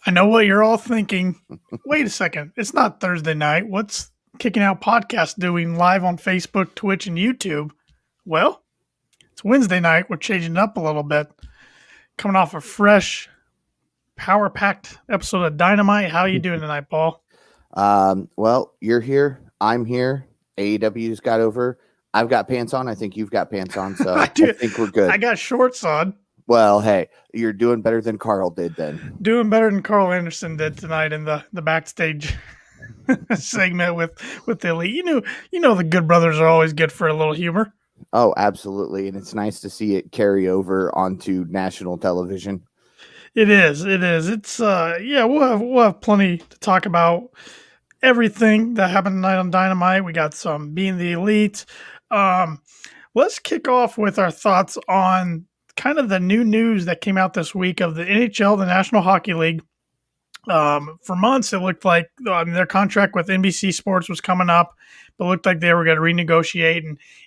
I know what you're all thinking. Wait a second. It's not Thursday night. What's Kicking Out Podcast doing live on Facebook, Twitch, and YouTube? Well, it's Wednesday night. We're changing it up a little bit. Coming off a fresh, power-packed episode of Dynamite. How are you doing tonight, Paul? Well, you're here. I'm here. AEW's got over. I've got pants on. I think you've got pants on. So I think we're good. I got shorts on. Well, hey, you're doing better than Carl did then. Doing better than Carl Anderson did tonight in the backstage segment with the Elite. You know the Good Brothers are always good for a little humor. Oh, absolutely. And it's nice to see it carry over onto national television. It is. It's we'll have plenty to talk about. Everything that happened tonight on Dynamite. We got some Being the Elite. Let's kick off with our thoughts on kind of the new news that came out this week of the NHL, the National Hockey League. For months, it looked like their contract with NBC Sports was coming up, but it looked like they were going to renegotiate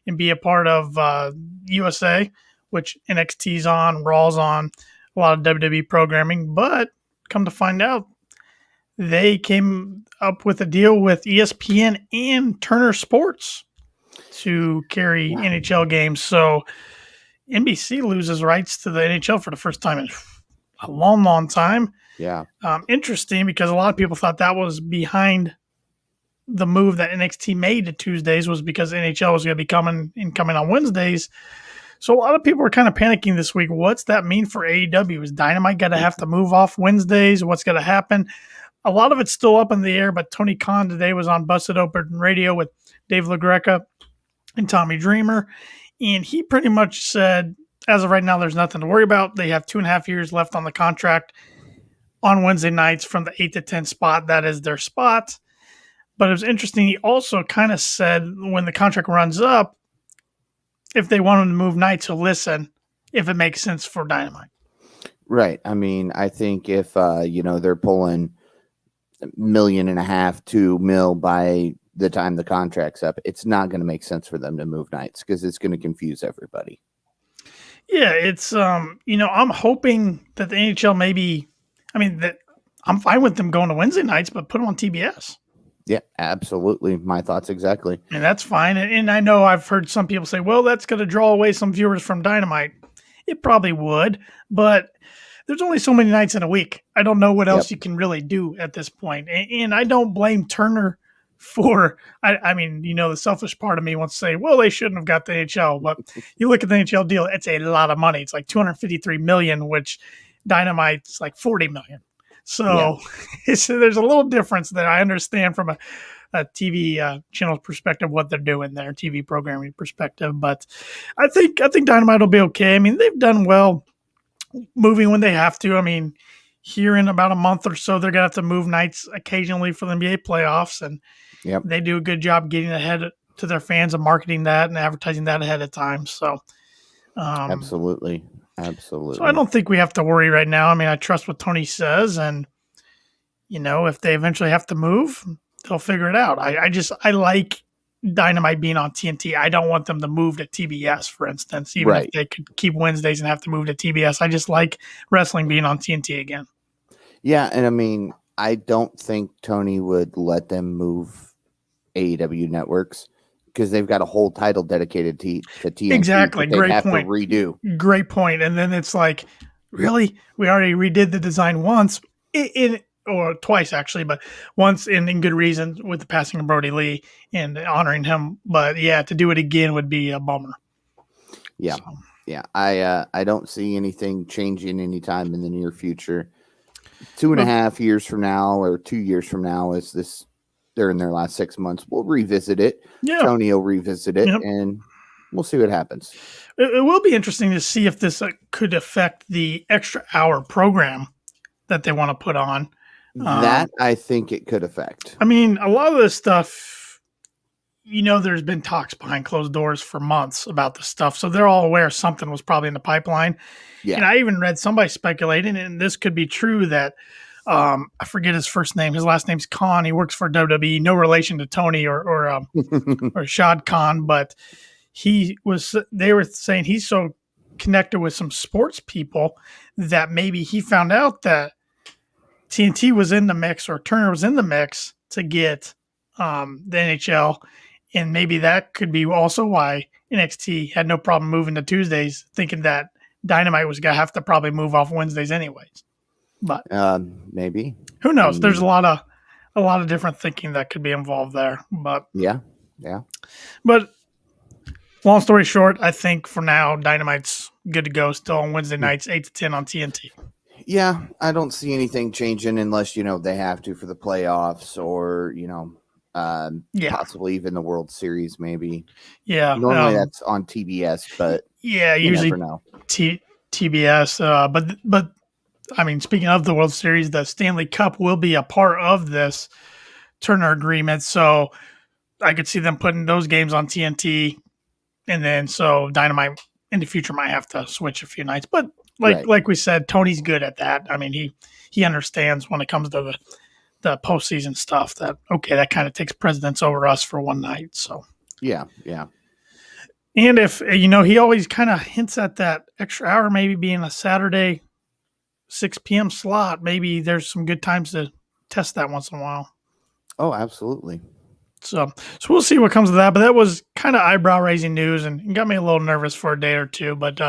and be a part of USA, which NXT's on, Raw's on, a lot of WWE programming. But come to find out, they came up with a deal with ESPN and Turner Sports to carry NHL games. So NBC loses rights to the NHL for the first time in a long, long time. Yeah. Interesting because a lot of people thought that was behind the move that NXT made to Tuesdays was because NHL was going to be coming on Wednesdays. So a lot of people were kind of panicking this week. What's that mean for AEW? Is Dynamite going to have to move off Wednesdays? What's going to happen? A lot of it's still up in the air, but Tony Khan today was on Busted Open Radio with Dave LaGreca and Tommy Dreamer, and he pretty much said, as of right now, there's nothing to worry about. They have 2.5 years left on the contract on Wednesday nights from the 8 to 10 spot. That is their spot. But it was interesting. He also kind of said when the contract runs up, if they want him to move nights, he'll listen if it makes sense for Dynamite. Right. I mean, I think if, they're pulling $1.5 million, $2 million by the time the contract's up, it's not going to make sense for them to move nights because it's going to confuse everybody. Yeah, it's I'm hoping that the NHL I'm fine with them going to Wednesday nights, but put them on TBS. Yeah, absolutely. My thoughts exactly. And that's fine. And I know I've heard some people say, well, that's going to draw away some viewers from Dynamite. It probably would, but there's only so many nights in a week. I don't know what else you can really do at this point. And I don't blame Turner for, the selfish part of me wants to say, well, they shouldn't have got the NHL. But you look at the NHL deal, it's a lot of money. It's like $253 million, which Dynamite's like $40 million. So there's a little difference that I understand from a TV channel perspective, what they're doing there, TV programming perspective. But I think Dynamite will be okay. I mean, they've done well moving when they have to. I mean, here in about a month or so, they're going to have to move nights occasionally for the NBA playoffs. And they do a good job getting ahead to their fans and marketing that and advertising that ahead of time. So absolutely. So I don't think we have to worry right now. I mean, I trust what Tony says. And, if they eventually have to move, they'll figure it out. I like Dynamite being on TNT. I don't want them to move to TBS, for instance, even if they could keep Wednesdays and have to move to TBS. I just like wrestling being on TNT again. Yeah, and I mean, I don't think Tony would let them move AEW networks because they've got a whole title dedicated to TNT. Exactly, great point. To redo. Great point. And then it's like, really? We already redid the design once or twice actually, but once in good reason with the passing of Brody Lee and honoring him. But to do it again would be a bummer. Yeah. So. Yeah. I don't see anything changing anytime in the near future. 2.5 years from now or 2 years from now they're in their last 6 months. We'll revisit it. Yeah. Tony will revisit it and we'll see what happens. It will be interesting to see if this could affect the extra hour program that they want to put on. That I think it could affect. I mean, a lot of this stuff, there's been talks behind closed doors for months about this stuff. So they're all aware something was probably in the pipeline. Yeah. And I even read somebody speculating, and this could be true, that I forget his first name. His last name's Khan. He works for WWE. No relation to Tony or Shad Khan, but they were saying he's so connected with some sports people that maybe he found out that TNT was in the mix, or Turner was in the mix to get the NHL, and maybe that could be also why NXT had no problem moving to Tuesdays, thinking that Dynamite was gonna have to probably move off Wednesdays anyways. But maybe, who knows? There's a lot of different thinking that could be involved there. But yeah. But long story short, I think for now Dynamite's good to go still on Wednesday nights, 8 to 10 on TNT. Yeah, I don't see anything changing unless they have to for the playoffs or possibly even the World Series maybe. Yeah, normally that's on TBS, but usually never know. TBS. But I mean, speaking of the World Series, the Stanley Cup will be a part of this Turner agreement, so I could see them putting those games on TNT, and then so Dynamite in the future might have to switch a few nights. But like we said, Tony's good at that. I mean, he understands when it comes to the postseason stuff that that kind of takes precedence over us for one night. So yeah. And if he always kind of hints at that extra hour maybe being a Saturday 6 p.m. slot. Maybe there's some good times to test that once in a while. Oh, absolutely. So we'll see what comes of that. But that was kind of eyebrow raising news and got me a little nervous for a day or two. But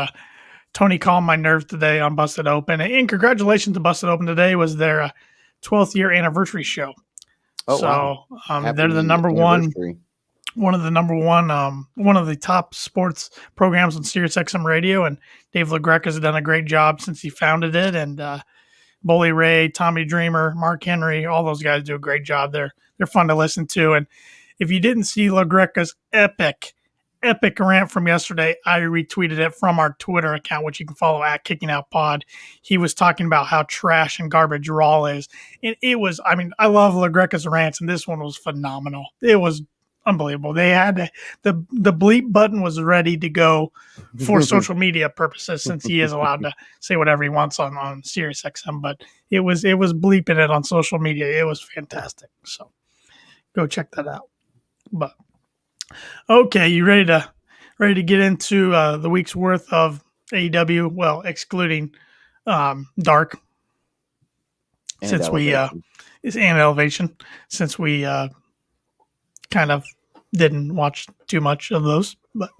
Tony calmed my nerves today on Busted Open. And congratulations to Busted Open today. Was their 12th year anniversary show. Oh, wow. They're the number one. One of the top sports programs on SiriusXM Radio, and Dave LaGreca has done a great job since he founded it. And Bully Ray, Tommy Dreamer, Mark Henry, all those guys do a great job. They're fun to listen to. And if you didn't see LaGreca's epic rant from yesterday, I retweeted it from our Twitter account, which you can follow at Kicking Out Pod. He was talking about how trash and garbage Raw is, and it was. I mean, I love LaGreca's rants, and this one was phenomenal. It was unbelievable. They had the bleep button was ready to go for social media purposes, since he is allowed to say whatever he wants on SiriusXM. But it was bleeping it on social media. It was fantastic. So go check that out. But okay, you ready to get into the week's worth of AEW? Well, excluding Dark, and since Elevation. It's an Elevation, since we kind of didn't watch too much of those, but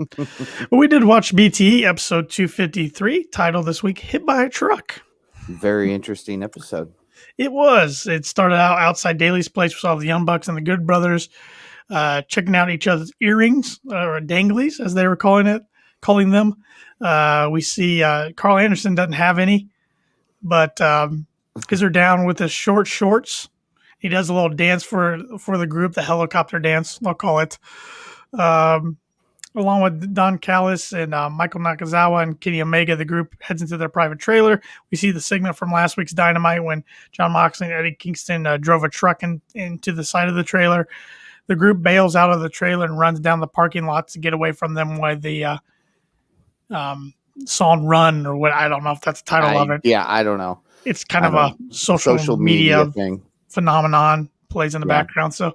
we did watch BTE episode 253, titled this week "Hit by a Truck." Very interesting episode. It was. It started out outside Daly's place. We saw the Young Bucks and the Good Brothers checking out each other's earrings, or danglies, as they were calling them. We see Carl Anderson doesn't have any, but because they're down with his short shorts. He does a little dance for the group, the helicopter dance, I'll call it, along with Don Callis and Michael Nakazawa and Kenny Omega. The group heads into their private trailer. We see the segment from last week's Dynamite when Jon Moxley and Eddie Kingston drove a truck into the side of the trailer. The group bails out of the trailer and runs down the parking lot to get away from them with the song Run, or what, I don't know if that's the title of it. Yeah, I don't know. It's kind of a social media thing. Phenomenon plays in the background. So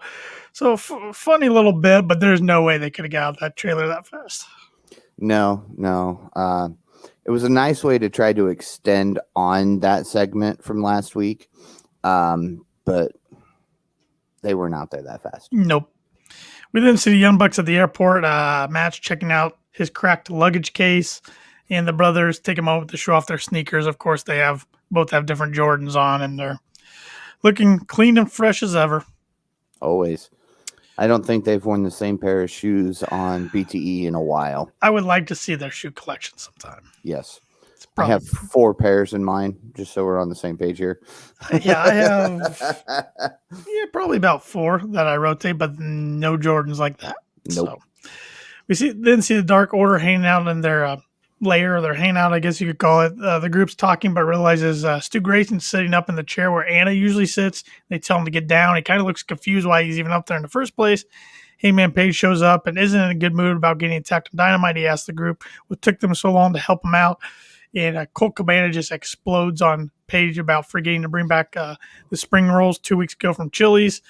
funny little bit, but there's no way they could have got out of that trailer that fast. No. It was a nice way to try to extend on that segment from last week. But they weren't out there that fast. Nope. We then see the Young Bucks at the airport, Match checking out his cracked luggage case, and the brothers take a moment to show off their sneakers. Of course, they both have different Jordans on, and they're looking clean and fresh as ever. Always. I don't think they've worn the same pair of shoes on BTE in a while. I would like to see their shoe collection sometime. Yes. I have 4 pairs in mine, just so we're on the same page here. Yeah, I have probably about 4 that I rotate, but no Jordans like that. Nope. So we see the Dark Order hanging out in their lair, or their hangout, I guess you could call it. The group's talking, but realizes Stu Grayson's sitting up in the chair where Anna usually sits. They tell him to get down. He kind of looks confused why he's even up there in the first place. Hangman Page shows up and isn't in a good mood about getting attacked on Dynamite. He asks the group what took them so long to help him out. And Colt Cabana just explodes on Page about forgetting to bring back the spring rolls 2 weeks ago from Chili's.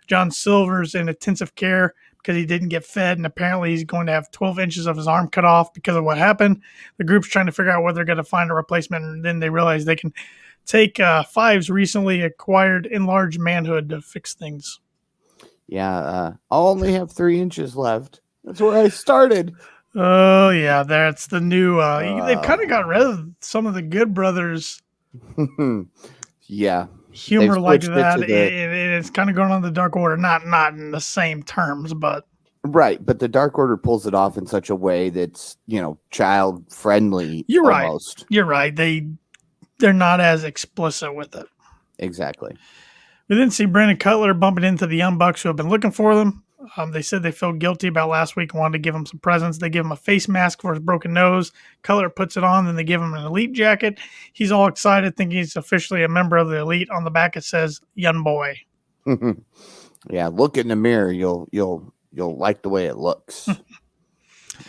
John Silver's in intensive care because he didn't get fed, and apparently he's going to have 12 inches of his arm cut off because of what happened. The group's trying to figure out whether they're going to find a replacement, and then they realize they can Take Five's recently acquired enlarged manhood to fix things. Yeah, I'll only have 3 inches left. That's where I started. Oh yeah, that's the new. They've kind of got rid of some of the Good Brothers Yeah, they've humor like switched it that. to the It's kind of going on the Dark Order, not in the same terms, but right, but the Dark Order pulls it off in such a way that's, child friendly you're right. almost. You're right. They're not as explicit with it. Exactly. We didn't see Brandon Cutler bumping into the Young Bucks who have been looking for them. They said they felt guilty about last week and wanted to give him some presents. They give him a face mask for his broken nose. Cutler puts it on, then they give him an Elite jacket. He's all excited, thinking he's officially a member of the Elite. On the back it says "Young Boy." Yeah, look in the mirror. You'll like the way it looks,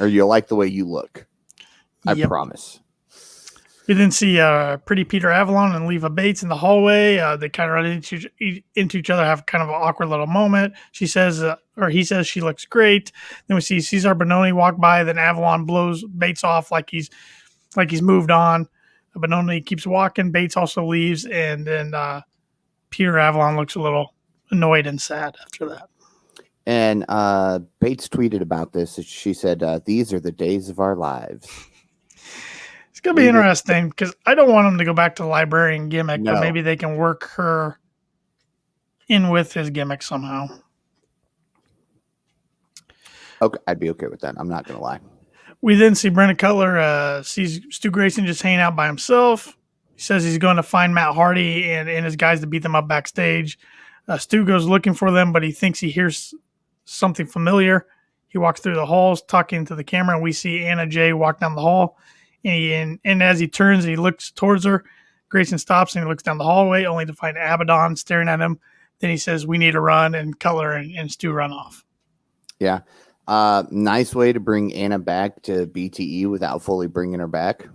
or you'll like the way you look. I promise. We then see Pretty Peter Avalon and Leva Bates in the hallway. They kind of run into each other, have kind of an awkward little moment. She says, or he says, she looks great. Then we see Cesar Bononi walk by. Then Avalon blows Bates off like he's moved on. Bononi keeps walking. Bates also leaves, and then Peter Avalon looks a little annoyed and sad after that. And Bates tweeted about this. She said, "These are the days of our lives." It's going to be interesting because I don't want him to go back to the librarian gimmick, No. but maybe they can work her in with his gimmick somehow. Okay, I'd be okay with that. I'm not going to lie. We then see Brandon Cutler sees Stu Grayson just hanging out by himself. He says he's going to find Matt Hardy and his guys to beat them up backstage. Stu goes looking for them, but he thinks he hears something familiar. He walks through the halls, talking to the camera, and we see Anna Jay walk down the hall. And as he turns and he looks towards her, Grayson stops and he looks down the hallway, only to find Abaddon staring at him. Then he says, "We need to run," and Cutler and Stu run off. Yeah. Nice way to bring Anna back to BTE without fully bringing her back.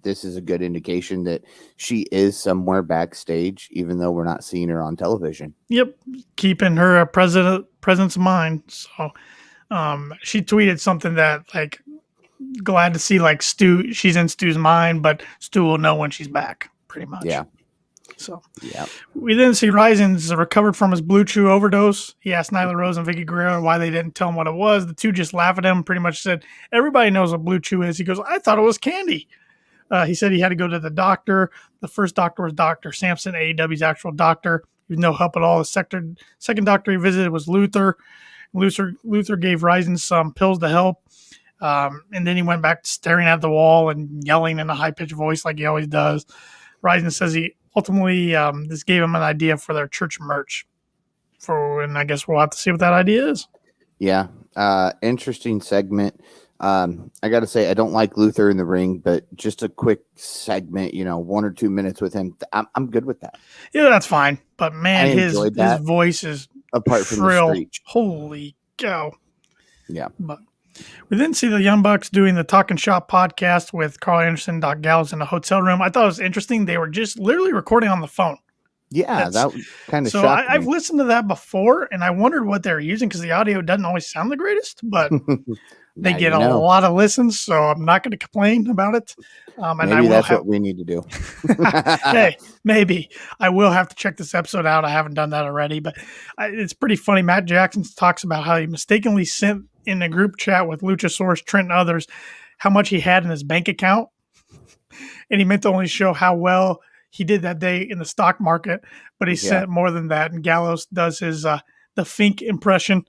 This is a good indication that she is somewhere backstage, even though we're not seeing her on television. Yep. Keeping her presence of mind. So she tweeted something that, like, glad to see, like, Stu, she's in Stu's mind, but Stu will know when she's back, pretty much. Yeah. So yeah. We then see Rising's recovered from his Blue Chew overdose. He asked Nyla Rose and Vicky Guerrero why they didn't tell him what it was. The two just laugh at him, pretty much said, "Everybody knows what Blue Chew is." He goes, "I thought it was candy." He said he had to go to the doctor. The first doctor was Dr. Sampson, AEW's actual doctor. He was no help at all. The second doctor he visited was Luther. Luther gave Rising some pills to help. And then he went back to staring at the wall and yelling in a high-pitched voice like he always does. Rising says he ultimately this gave him an idea for their church merch. And I guess we'll have to see what that idea is. Yeah. Interesting segment. I got to say, I don't like Luther in the ring, but just a quick segment, 1 or 2 minutes with him, I'm good with that. Yeah, that's fine. But man, his voice is apart from the screech. Holy cow. Yeah. But we then see the Young Bucks doing the Talking Shop podcast with Carl Anderson, Doc Gallows in a hotel room. I thought it was interesting. They were just literally recording on the phone. Yeah, that kind of so shocked me. I've listened to that before, and I wondered what they were using because the audio doesn't always sound the greatest, but they get a lot of listens, so I'm not going to complain about it. Maybe that's what we need to do. Hey, maybe. I will have to check this episode out. I haven't done that already, but it's pretty funny. Matt Jackson talks about how he mistakenly sent in a group chat with Luchasaurus, Trent, and others how much he had in his bank account, and he meant to only show how well he did that day in the stock market, but he sent more than that. And Gallows does his the Fink impression.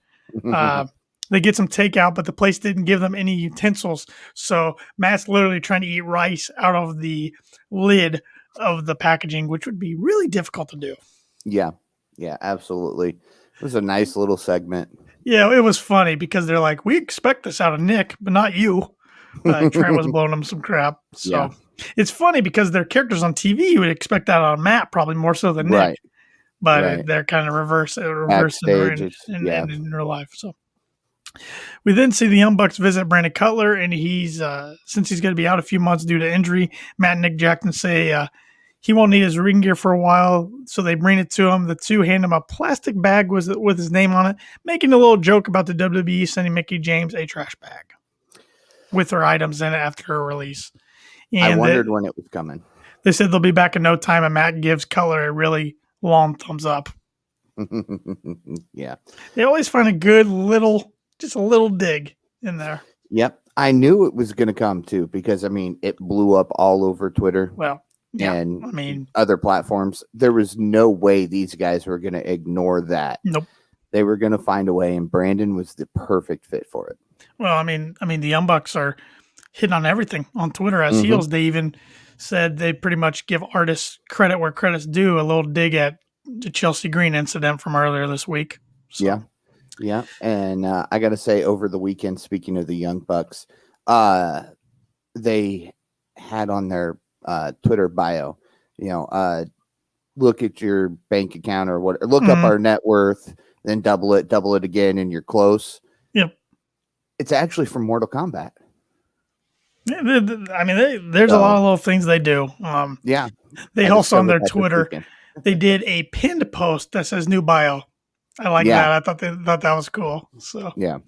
They get some takeout, but the place didn't give them any utensils. So Matt's literally trying to eat rice out of the lid of the packaging, which would be really difficult to do. Yeah, absolutely. It was a nice little segment. Yeah, it was funny because they're like, "We expect this out of Nick, but not you." Trent was blowing them some crap. So it's funny because their characters on TV, you would expect that out of Matt probably more so than Nick. But they're kind of reverse in real life. So we then see the Young Bucks visit Brandon Cutler, and he's since he's going to be out a few months due to injury, Matt and Nick Jackson say he won't need his ring gear for a while, so they bring it to him. The two hand him a plastic bag with his name on it, making a little joke about the WWE sending Mickie James a trash bag with her items in it after her release. And I wondered when it was coming. They said they'll be back in no time, and Matt gives Cutler a really long thumbs up. Yeah. They always find a good just a little dig in there. Yep. I knew it was going to come too, because I mean, it blew up all over Twitter. Well, yeah, and I mean, other platforms. There was no way these guys were going to ignore that. Nope. They were going to find a way, and Brandon was the perfect fit for it. Well, I mean, the Young Bucks are hitting on everything on Twitter as heels. They even said they pretty much give artists credit where credit's due. A little dig at the Chelsea Green incident from earlier this week. So. Yeah. And I got to say, over the weekend, speaking of the Young Bucks, they had on their Twitter bio, look at your bank account or what, look up our net worth, then double it again, and you're close. Yep. It's actually from Mortal Kombat. I mean, there's a lot of little things they do. Yeah. They also on their Twitter, they did a pinned post that says new bio. I like that. I thought that was cool. So yeah.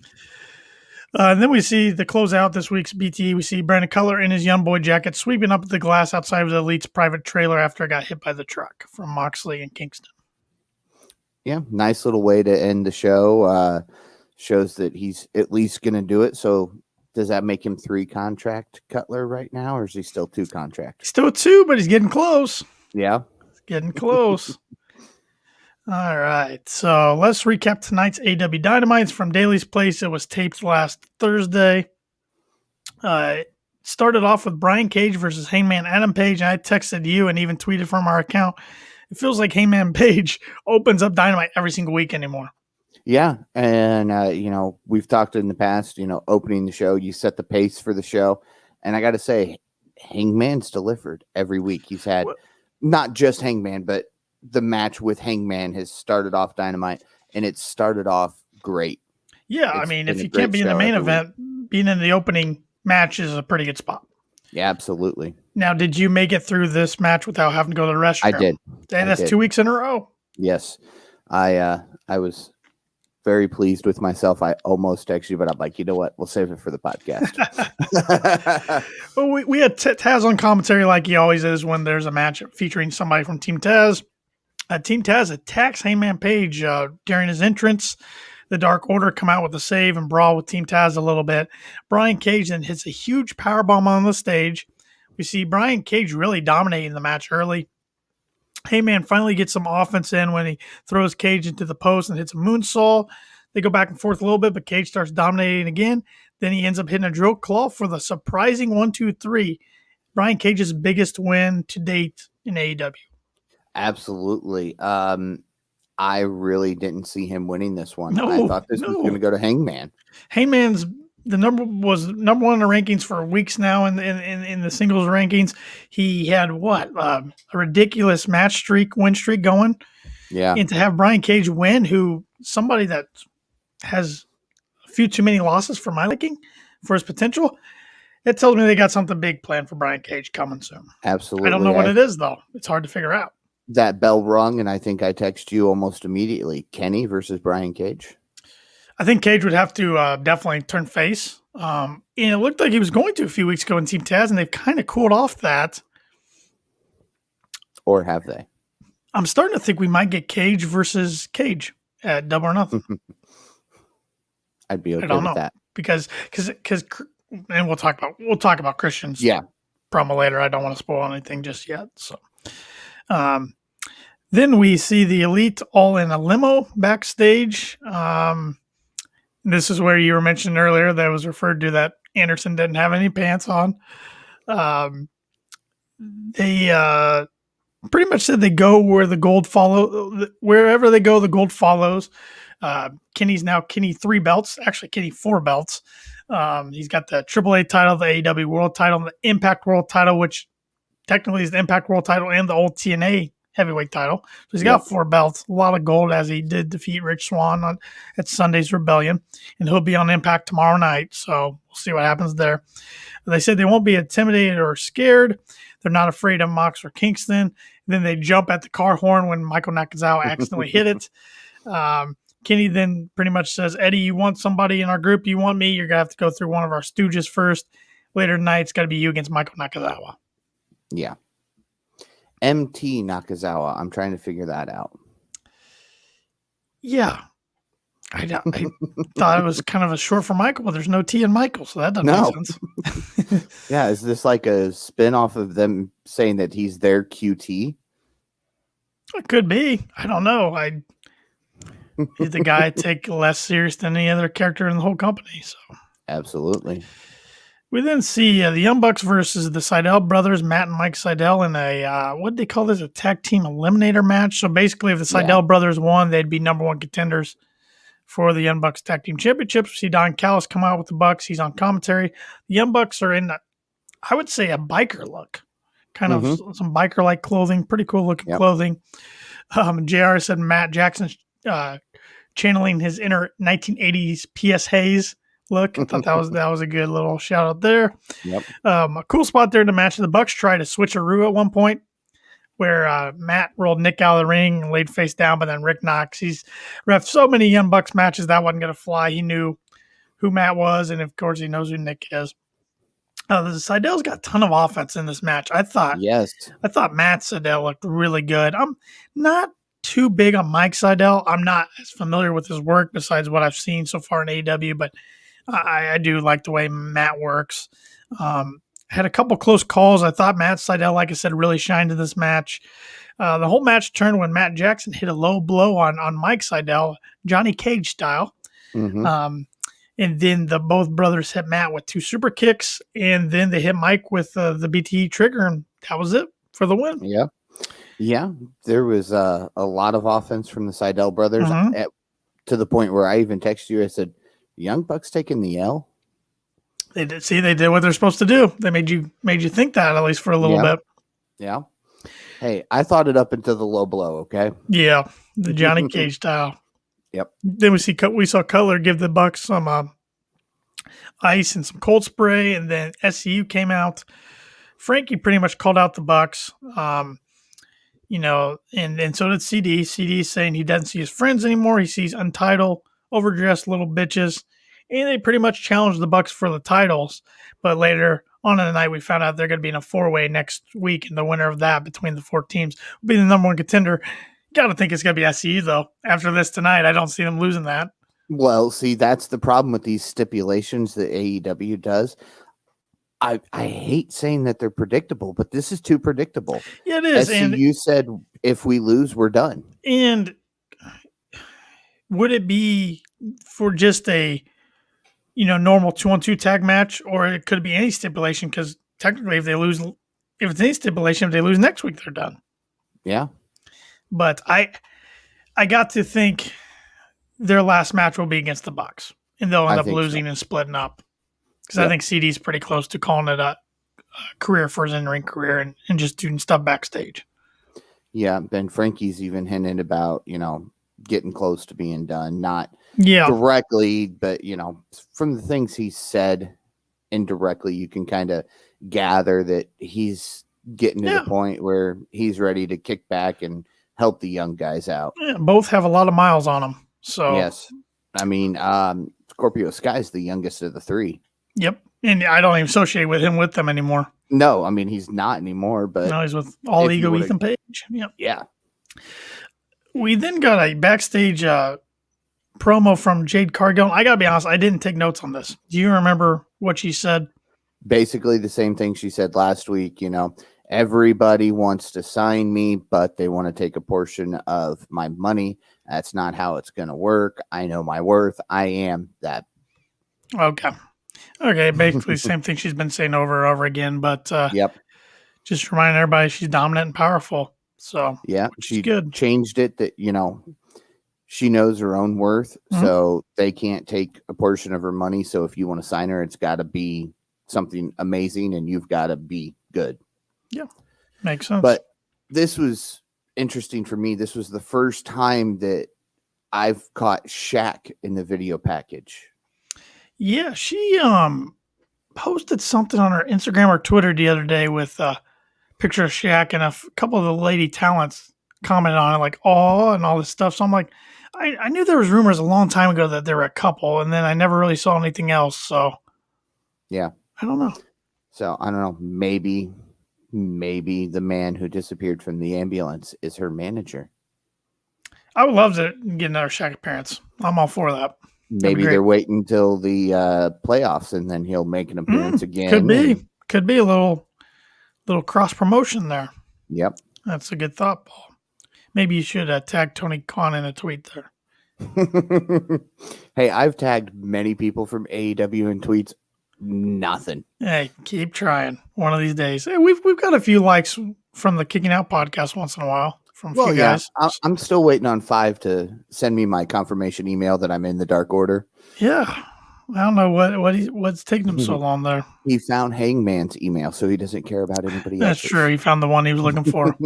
And then we see the closeout this week's BT. We see Brandon Cutler in his young boy jacket sweeping up the glass outside of the Elite's private trailer after it got hit by the truck from Moxley and Kingston. Yeah, nice little way to end the show. Shows that he's at least going to do it. So does that make him 3 contract Cutler right now, or is he still 2 contract? Still 2, but he's getting close. Yeah. Getting close. All right, so let's recap tonight's AEW Dynamite from Daly's Place. It was taped last Thursday. It started off with Brian Cage versus Hangman Adam Page, and I texted you and even tweeted from our account. It feels like Hangman Page opens up Dynamite every single week anymore. Yeah, and we've talked in the past. Opening the show, you set the pace for the show, and I got to say, Hangman's delivered every week. He's had not just Hangman, but the match with Hangman has started off Dynamite, and it started off great. Yeah, I mean, if you can't be in the main event, being in the opening match is a pretty good spot. Yeah, absolutely. Now, did you make it through this match without having to go to the restroom? I did. And that's 2 weeks in a row. Yes. I was very pleased with myself. I almost texted you, but I'm like, you know what? We'll save it for the podcast. Well, we had Taz on commentary like he always is when there's a match featuring somebody from Team Taz. Team Taz attacks Hangman Page during his entrance. The Dark Order come out with a save and brawl with Team Taz a little bit. Brian Cage then hits a huge powerbomb on the stage. We see Brian Cage really dominating the match early. Hangman finally gets some offense in when he throws Cage into the post and hits a moonsault. They go back and forth a little bit, but Cage starts dominating again. Then he ends up hitting a drill claw for the surprising 1-2-3. Brian Cage's biggest win to date in AEW. Absolutely. I really didn't see him winning this one. No, I thought this was going to go to Hangman. Hangman's was number 1 in the rankings for weeks now in the singles rankings. He had a ridiculous win streak going. Yeah. And to have Brian Cage win, somebody that has a few too many losses for my liking for his potential, it tells me they got something big planned for Brian Cage coming soon. Absolutely. I don't know what it is, though. It's hard to figure out. That bell rung, and I think I text you almost immediately. Kenny versus Brian Cage. I think Cage would have to definitely turn face. And it looked like he was going to a few weeks ago in Team Taz, and they've kind of cooled off that. Or have they? I'm starting to think we might get Cage versus Cage at Double or Nothing. I'd be okay with that. Because and we'll talk about Christian's promo later. I don't want to spoil anything just yet. So then we see the Elite all in a limo backstage. This is where you were mentioning earlier that was referred to that Anderson didn't have any pants on. They pretty much said they go where the gold follow. Wherever they go, the gold follows. Kenny's now Kenny 3 belts, actually Kenny 4 belts. He's got the AAA title, the AEW World title, and the Impact World title, which technically is the Impact World title and the old TNA heavyweight title. So he's got 4 belts, a lot of gold, as he did defeat Rich Swann at Sunday's Rebellion, and he'll be on Impact tomorrow night. So we'll see what happens there. They said they won't be intimidated or scared. They're not afraid of Mox or Kingston. And then they jump at the car horn when Michael Nakazawa accidentally hit it. Kenny then pretty much says, Eddie, you want somebody in our group? You want me? You're going to have to go through one of our stooges first. Later tonight, it's got to be you against Michael Nakazawa. Yeah. MT Nakazawa. I'm trying to figure that out. Yeah. I thought it was kind of a short for Michael, but there's no T in Michael, so that doesn't make sense. Yeah, is this like a spin-off of them saying that he's their QT? It could be. I don't know. He's the guy I take less serious than any other character in the whole company. So Absolutely. we then see the Young Bucks versus the Seidel brothers, Matt and Mike Seidel, in a what they call this, a tag team eliminator match. So basically, if the Seidel brothers won, they'd be number one contenders for the Young Bucks Tag Team Championships. We see Don Callis come out with the Bucks. He's on commentary. The Young Bucks are in, I would say, a biker look, kind of some biker-like clothing, pretty cool looking clothing. JR said Matt Jackson's channeling his inner 1980s P.S. Hayes look. I thought that was a good little shout out there. Yep. A cool spot there in the match. The Bucks tried to switcheroo at one point, where Matt rolled Nick out of the ring and laid face down, but then Rick Knox. He's ref so many Young Bucks matches that wasn't going to fly. He knew who Matt was, and of course he knows who Nick is. The Seidel's got a ton of offense in this match. I thought Matt Seidel looked really good. I'm not too big on Mike Seidel. I'm not as familiar with his work besides what I've seen so far in AEW, but I do like the way Matt works. Had a couple close calls. I thought Matt Seidel, like I said, really shined in this match. The whole match turned when Matt Jackson hit a low blow on Mike Seidel, Johnny Cage style. And then both brothers hit Matt with 2 super kicks, and then they hit Mike with the BTE trigger, and that was it for the win. Yeah. There was a lot of offense from the Seidel brothers to the point where I even texted you. I said, "Young Bucks taking the L." They did. See, they did what they're supposed to do. They made you think that, at least for a little bit. Yeah. Hey, I thought it up into the low blow. Okay. Yeah, the Johnny Cage style. Yep. Then we saw Cutler give the Bucks some ice and some cold spray, and then SCU came out. Frankie pretty much called out the Bucks, and so did CD. CD is saying he doesn't see his friends anymore. He sees untitled, overdressed little bitches, and they pretty much challenged the Bucks for the titles. But later on in the night, we found out they're going to be in a 4-way next week, and the winner of that between the 4 teams will be the number one contender. Got to think it's going to be SCU, though. After this tonight, I don't see them losing that. Well, see, that's the problem with these stipulations that AEW does. I hate saying that they're predictable, but this is too predictable. Yeah, it is. And you said if we lose, we're done. And would it be for just a normal 2-on-2 tag match, or it could be any stipulation? Because technically, if it's any stipulation, if they lose next week, they're done. Yeah. But I got to think their last match will be against the Bucks, and they'll end up losing and splitting up. Because I think CD's pretty close to calling it a career for his in-ring career and just doing stuff backstage. Yeah, Ben Frankie's even hinted about, getting close to being done. Not directly, but, from the things he said indirectly, you can kind of gather that he's getting to the point where he's ready to kick back and help the young guys out. Yeah, both have a lot of miles on them. So yes. I mean, Scorpio Sky's the youngest of the 3. Yep. And I don't even associate with him with them anymore. No, I mean, he's not anymore, but no, he's with All Ego Ethan Page. Yep. Yeah. We then got a backstage promo from Jade Cargill. I got to be honest, I didn't take notes on this. Do you remember what she said? Basically the same thing she said last week. Everybody wants to sign me, but they want to take a portion of my money. That's not how it's going to work. I know my worth. I am that. Okay. Basically, same thing she's been saying over and over again. But just reminding everybody she's dominant and powerful. So she changed it that she knows her own worth, so they can't take a portion of her money. So if you want to sign her, it's got to be something amazing, and you've got to be good. Yeah, makes sense. But this was interesting for me. This was the first time that I've caught Shaq in the video package. Yeah, she posted something on her Instagram or Twitter the other day with a picture of Shaq, and a couple of the lady talents commented on it, like, oh, and all this stuff. So I'm like, I knew there was rumors a long time ago that they were a couple, and then I never really saw anything else. So yeah, I don't know. So I don't know. Maybe Maybe the man who disappeared from the ambulance is her manager. I would love to get another Shaq appearance. I'm all for that. Maybe they're waiting until the playoffs, and then he'll make an appearance again. Could be a little cross promotion there. Yep. That's a good thought, Paul. Maybe you should tag Tony Khan in a tweet there. Hey, I've tagged many people from AEW in tweets. Nothing. Hey, keep trying. One of these days. Hey, we've got a few likes from the Kicking Out podcast once in a while from a few guys. I'm still waiting on 5 to send me my confirmation email that I'm in the Dark Order. Yeah. I don't know what's taking him so long there. He found Hangman's email, so he doesn't care about anybody else. That's true. He found the one he was looking for.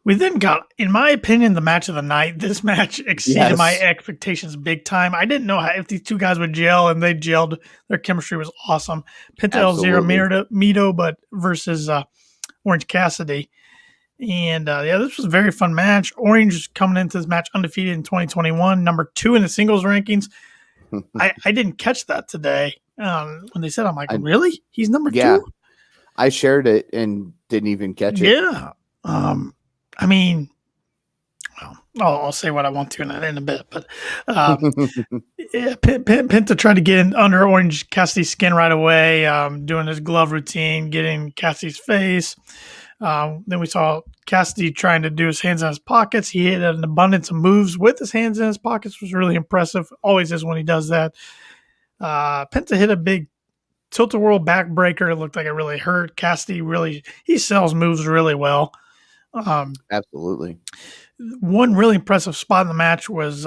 We then got, in my opinion, the match of the night. This match exceeded my expectations big time. I didn't know if these two guys would gel, and they gelled. Their chemistry was awesome. Penta El Zero Mito, but versus Orange Cassidy. And this was a very fun match. Orange is coming into this match undefeated in 2021, number 2 in the singles rankings. I didn't catch that today. When they said, I'm like, really? He's number 2? I shared it and didn't even catch it. Yeah. I mean, well, I'll say what I want to in a bit, but Penta tried to get in under Orange Cassidy's skin right away, doing his glove routine, getting Cassidy's face. Then we saw Cassidy trying to do his hands in his pockets. He hit an abundance of moves with his hands in his pockets, was really impressive. Always is when he does that. Penta hit a big tilt-a-whirl backbreaker. It looked like it really hurt. Cassidy he sells moves really well. Absolutely. One really impressive spot in the match was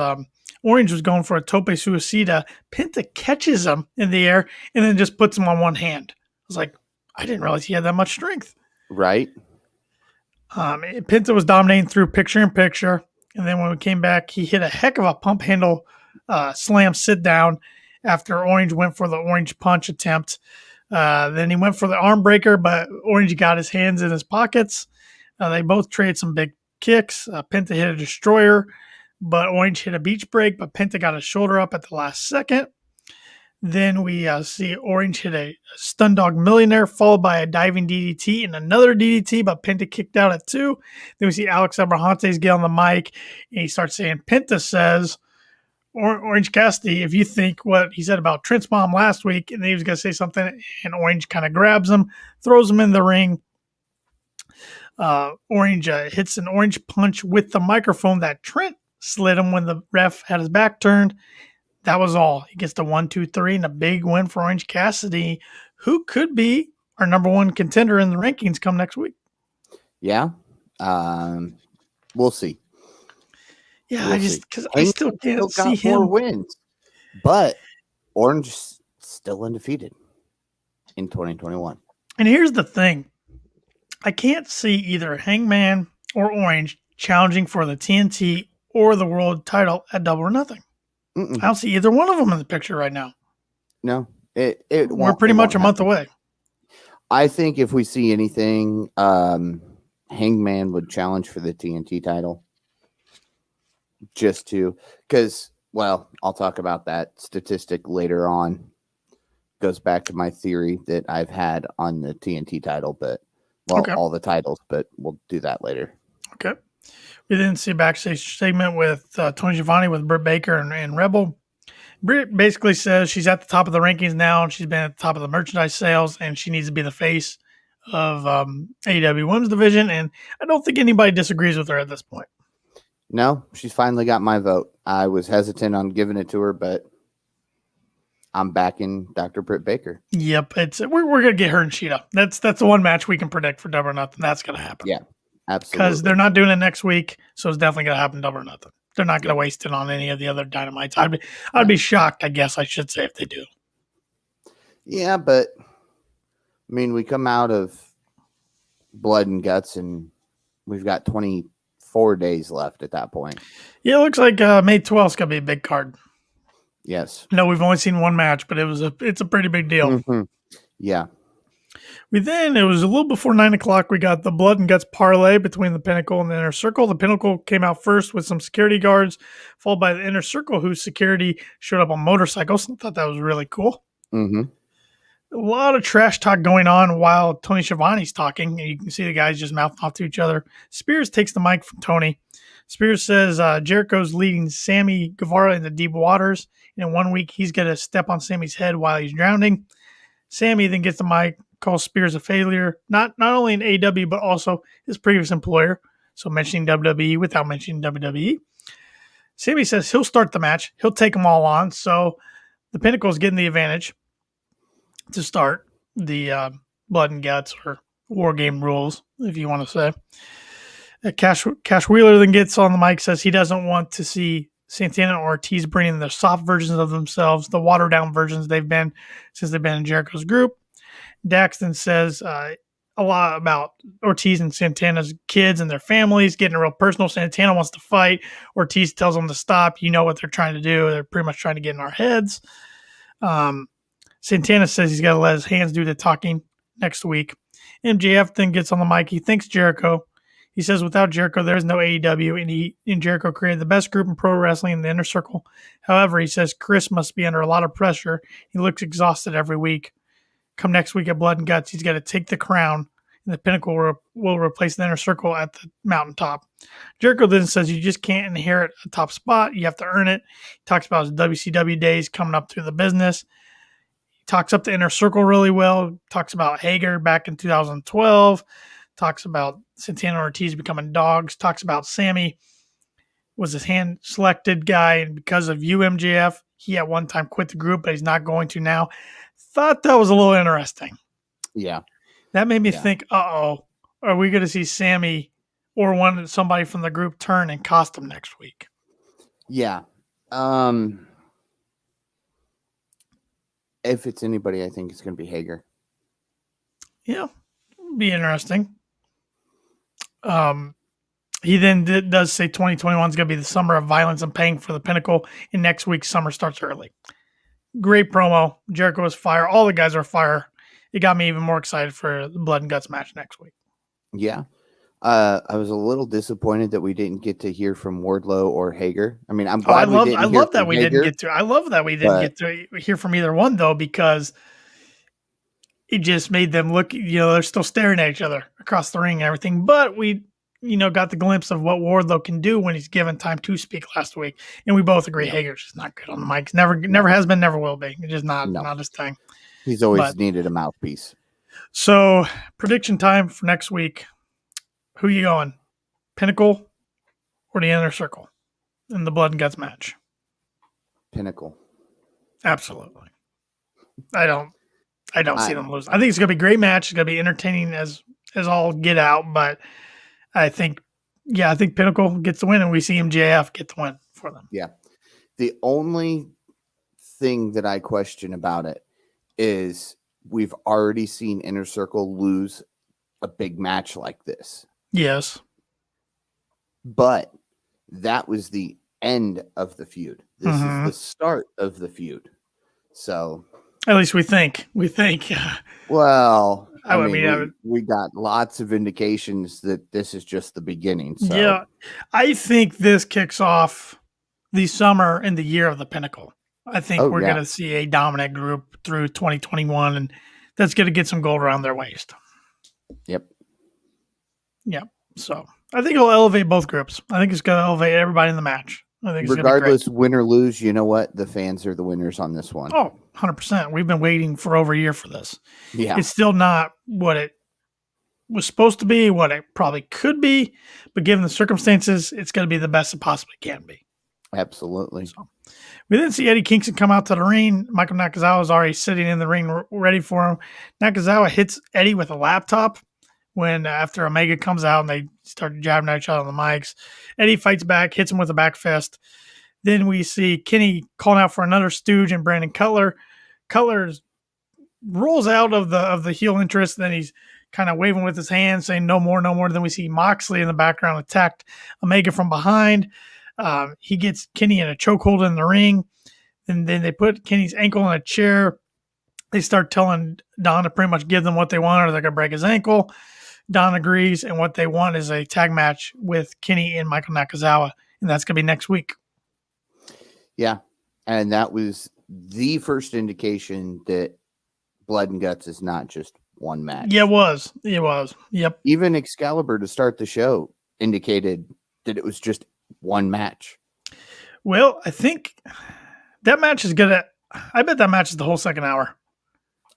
Orange was going for a tope suicida. Penta catches him in the air and then just puts him on one hand. I was like, I didn't realize he had that much strength. Right. Penta was dominating through picture-in-picture. And then when we came back, he hit a heck of a pump handle slam sit down after Orange went for the orange punch attempt. Then he went for the arm breaker, but Orange got his hands in his pockets. They both traded some big kicks. Penta hit a destroyer, but Orange hit a beach break, but Penta got his shoulder up at the last second. Then we see Orange hit a stun dog millionaire, followed by a diving DDT and another DDT, but Penta kicked out at 2. Then we see Alex Abrahantes get on the mic, and he starts saying, Penta says, Orange Cassidy, if you think what he said about Trent's mom last week, and then he was going to say something, and Orange kind of grabs him, throws him in the ring. Orange hits an orange punch with the microphone that Trent slid him when the ref had his back turned. That was all. He gets the 1, 2, 3, and a big win for Orange Cassidy, who could be our number 1 contender in the rankings come next week. Yeah. We'll see. Yeah, I still can't see him. More wins, but Orange is still undefeated in 2021. And here's the thing. I can't see either Hangman or Orange challenging for the TNT or the world title at Double or Nothing. I don't see either one of them in the picture right now. No, we're pretty much a month away. I think if we see anything, Hangman would challenge for the TNT title. Because I'll talk about that statistic later on. Goes back to my theory that I've had on the TNT title, all the titles, but we'll do that later. Okay. We then see a backstage segment with Tony Schiavone with Britt Baker and Rebel. Britt basically says she's at the top of the rankings now, and she's been at the top of the merchandise sales, and she needs to be the face of AEW Women's Division, and I don't think anybody disagrees with her at this point. No, she's finally got my vote. I was hesitant on giving it to her, but I'm backing Dr. Britt Baker. Yep, we're gonna get her and Sheeta. That's the one match we can predict for Double or Nothing. That's gonna happen. Yeah, absolutely. Because they're not doing it next week, so it's definitely gonna happen Double or Nothing. They're not gonna waste it on any of the other Dynamites. I'd be shocked, I guess I should say, if they do. Yeah, but I mean, we come out of Blood and Guts, and we've got 24 days left at that point. Yeah, it looks like May 12th is gonna be a big card. Yes. No, we've only seen one match, but it's a pretty big deal. Mm-hmm. Yeah. It was a little before 9 o'clock. We got the Blood and Guts parlay between the Pinnacle and the Inner Circle. The Pinnacle came out first with some security guards, followed by the Inner Circle, whose security showed up on motorcycles. I thought that was really cool. Mm-hmm. A lot of trash talk going on while Tony Schiavone's talking, and you can see the guys just mouthing off to each other. Spears takes the mic from Tony. Spears says Jericho's leading Sammy Guevara into deep waters, and in 1 week he's going to step on Sammy's head while he's drowning. Sammy then gets the mic, calls Spears a failure, not only in AEW, but also his previous employer, so mentioning WWE without mentioning WWE. Sammy says he'll start the match. He'll take them all on, so the Pinnacle's getting the advantage to start the blood and guts or war game rules, if you want to say. Cash Wheeler then gets on the mic, says he doesn't want to see Santana or Ortiz bringing the soft versions of themselves, the watered down versions they've been since they've been in Jericho's group. Dax then says a lot about Ortiz and Santana's kids and their families, getting real personal. Santana wants to fight. Ortiz tells them to stop. You know what they're trying to do. They're pretty much trying to get in our heads. Santana says he's got to let his hands do the talking next week. MJF then gets on the mic. He thanks Jericho. He says without Jericho, there is no AEW, and Jericho created the best group in pro wrestling in the Inner Circle. However, he says Chris must be under a lot of pressure. He looks exhausted every week. Come next week at Blood and Guts, he's got to take the crown, and the Pinnacle will replace the Inner Circle at the mountaintop. Jericho then says you just can't inherit a top spot. You have to earn it. He talks about his WCW days coming up through the business. He talks up the Inner Circle really well. Talks about Hager back in 2012. Talks about Santana Ortiz becoming dogs. Talks about Sammy was his hand-selected guy, and because of you, MJF, he at one time quit the group, but he's not going to now. Thought that was a little interesting. Yeah. That made me think, are we going to see Sammy or somebody from the group turn and cost him next week? Yeah. If it's anybody, I think it's going to be Hager. Yeah. Be interesting. He then does say 2021 is going to be the summer of violence and pain for the Pinnacle, and next week summer starts early. Great promo. Jericho was fire. All the guys are fire. It got me even more excited for the Blood and Guts match next week. Yeah. I was a little disappointed that we didn't get to hear from Wardlow or Hager. I mean, I'm glad I love that we didn't get to hear from either one, though, because it just made them look, they're still staring at each other across the ring and everything. But we, got the glimpse of what Wardlow can do when he's given time to speak last week. And we both agree Hager's just not good on the mic. Never has been, never will be. It's just not his thing. He's always needed a mouthpiece. So, prediction time for next week. Who you going? Pinnacle or the Inner Circle in the Blood and Guts match? Pinnacle. Absolutely. I don't see them losing. I think it's going to be a great match. It's going to be entertaining as all get out, but I think Pinnacle gets the win, and we see MJF get the win for them. Yeah. The only thing that I question about it is we've already seen Inner Circle lose a big match like this. Yes. But that was the end of the feud. This is the start of the feud. So at least we think. Well, we got lots of indications that this is just the beginning. So. Yeah, I think this kicks off the summer and the year of the Pinnacle. I think we're going to see a dominant group through 2021, and that's going to get some gold around their waist. Yep. So I think it'll elevate both groups. I think it's going to elevate everybody in the match. I think regardless, win or lose, you know what? The fans are the winners on this one. Oh, 100%. We've been waiting for over a year for this. Yeah. It's still not what it was supposed to be, what it probably could be, but given the circumstances, it's going to be the best it possibly can be. Absolutely. So, we didn't see Eddie Kingston come out to the ring. Michael Nakazawa was already sitting in the ring ready for him. Nakazawa hits Eddie with a laptop when after Omega comes out and they start jabbing at each other on the mics. Eddie fights back, hits him with a back fist. Then we see Kenny calling out for another stooge and Brandon Cutler. Cutler rolls out of the heel interest. Then he's kind of waving with his hands, saying no more, no more. Then we see Moxley in the background attacked Omega from behind. He gets Kenny in a chokehold in the ring. And then they put Kenny's ankle in a chair. They start telling Don to pretty much give them what they want or they're going to break his ankle. Don agrees, and what they want is a tag match with Kenny and Michael Nakazawa, and that's going to be next week. Yeah, and that was the first indication that Blood and Guts is not just one match. Yeah, it was. It was. Yep. Even Excalibur to start the show indicated that it was just one match. Well, I think that match is gonna. I bet that match is the whole second hour.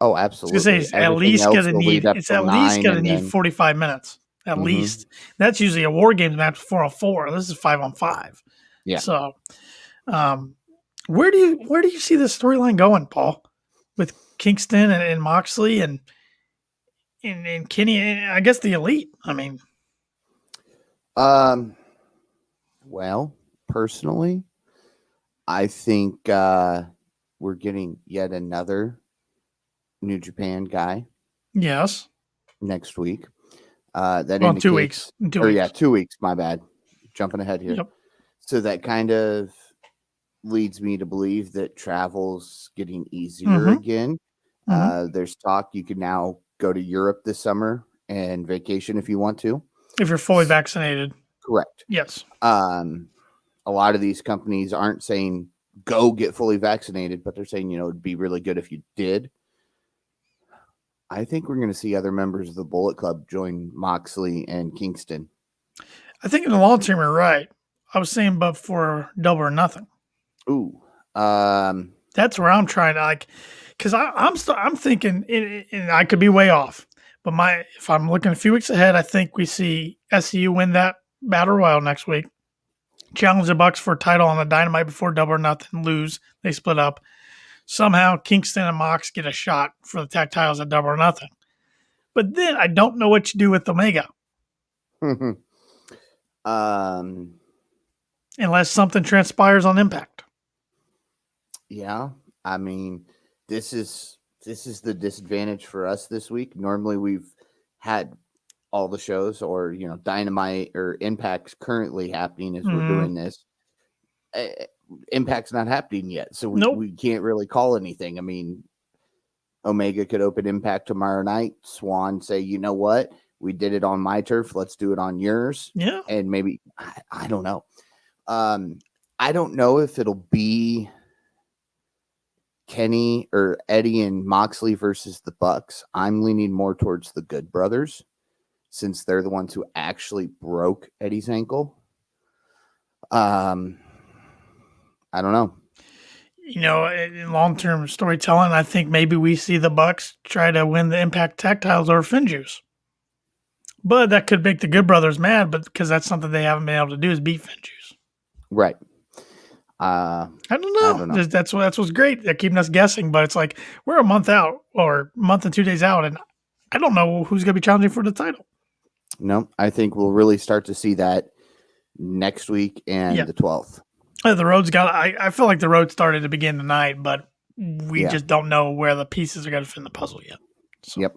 Oh, I was gonna say absolutely. it's at Everything least else gonna will lead need. up It's till at least 9, gonna and need then 45 minutes. At Mhm. least that's usually a war games match 4-on-4. This is 5-on-5. Yeah. So, where do you see this storyline going, Paul, with Kingston and Moxley and Kenny? And I guess the Elite. I mean, Well, personally, I think we're getting yet another New Japan guy yes. next week. That Well, indicates, 2 weeks. In 2 or weeks. yeah, 2 weeks. My bad. Jumping ahead here. Yep. So that kind of leads me to believe that travel's getting easier Mhm. again. There's talk you can now go to Europe this summer and vacation if you want to. If you're fully vaccinated. Correct. Yes. A lot of these companies aren't saying go get fully vaccinated, but they're saying, it'd be really good if you did. I think we're going to see other members of the Bullet Club join Moxley and Kingston. I think in the long term, you're right. I was saying, but for Double or Nothing. Ooh. That's where I'm trying to because I'm thinking, and I could be way off, but if I'm looking a few weeks ahead, I think we see SCU win that battle royal next week, challenge the Bucks for a title on the Dynamite before Double or Nothing, lose, they split up. Somehow Kingston and Mox get a shot for the tag titles at Double or Nothing, but then I don't know what you do with Omega. Unless something transpires on Impact. Yeah, I mean, this is the disadvantage for us this week. Normally, we've had all the shows, or Dynamite or Impact's currently happening as we're doing this. Impact's not happening yet, so we can't really call anything. I mean, Omega could open Impact tomorrow night. Swan say, you know what? We did it on my turf. Let's do it on yours. Yeah. And maybe, I don't know. I don't know if it'll be Kenny or Eddie and Moxley versus the Bucks. I'm leaning more towards the Good Brothers, since they're the ones who actually broke Eddie's ankle. I don't know. In long-term storytelling, I think maybe we see the Bucks try to win the Impact Tag Titles over Finjuice. But that could make the Good Brothers mad, but because that's something they haven't been able to do is beat Finjuice. Right. I don't know. That's what's great. They're keeping us guessing, but it's like we're a month out or a month and 2 days out, and I don't know who's going to be challenging for the title. No, I think we'll really start to see that next week and the 12th. The road's I feel like the road started to begin tonight, but we just don't know where the pieces are going to fit in the puzzle yet. So. Yep.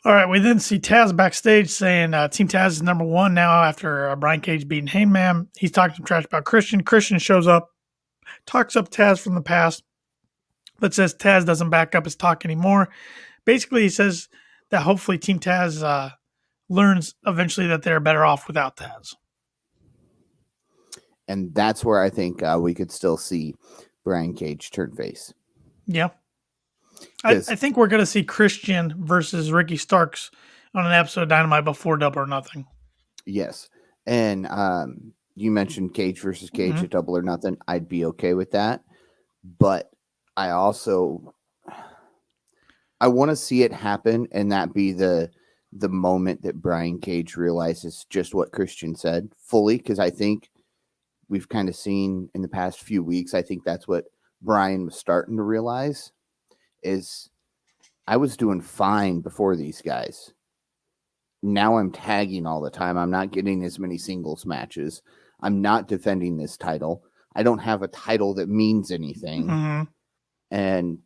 All right, we then see Taz backstage saying Team Taz is number one now after Brian Cage beating Hangman. He's talking some trash about Christian. Christian shows up, talks up Taz from the past, but says Taz doesn't back up his talk anymore. Basically, he says that hopefully Team Taz learns eventually that they're better off without Taz. And that's where I think we could still see Brian Cage turn face. Yeah. I think we're going to see Christian versus Ricky Starks on an episode of Dynamite before Double or Nothing. Yes. And you mentioned Cage versus Cage at Double or Nothing. I'd be okay with that. But I want to see it happen, and that be the moment that Brian Cage realizes just what Christian said fully, because I think we've kind of seen in the past few weeks, I think that's what Brian was starting to realize is I was doing fine before these guys. Now I'm tagging all the time. I'm not getting as many singles matches. I'm not defending this title. I don't have a title that means anything. Mm-hmm. And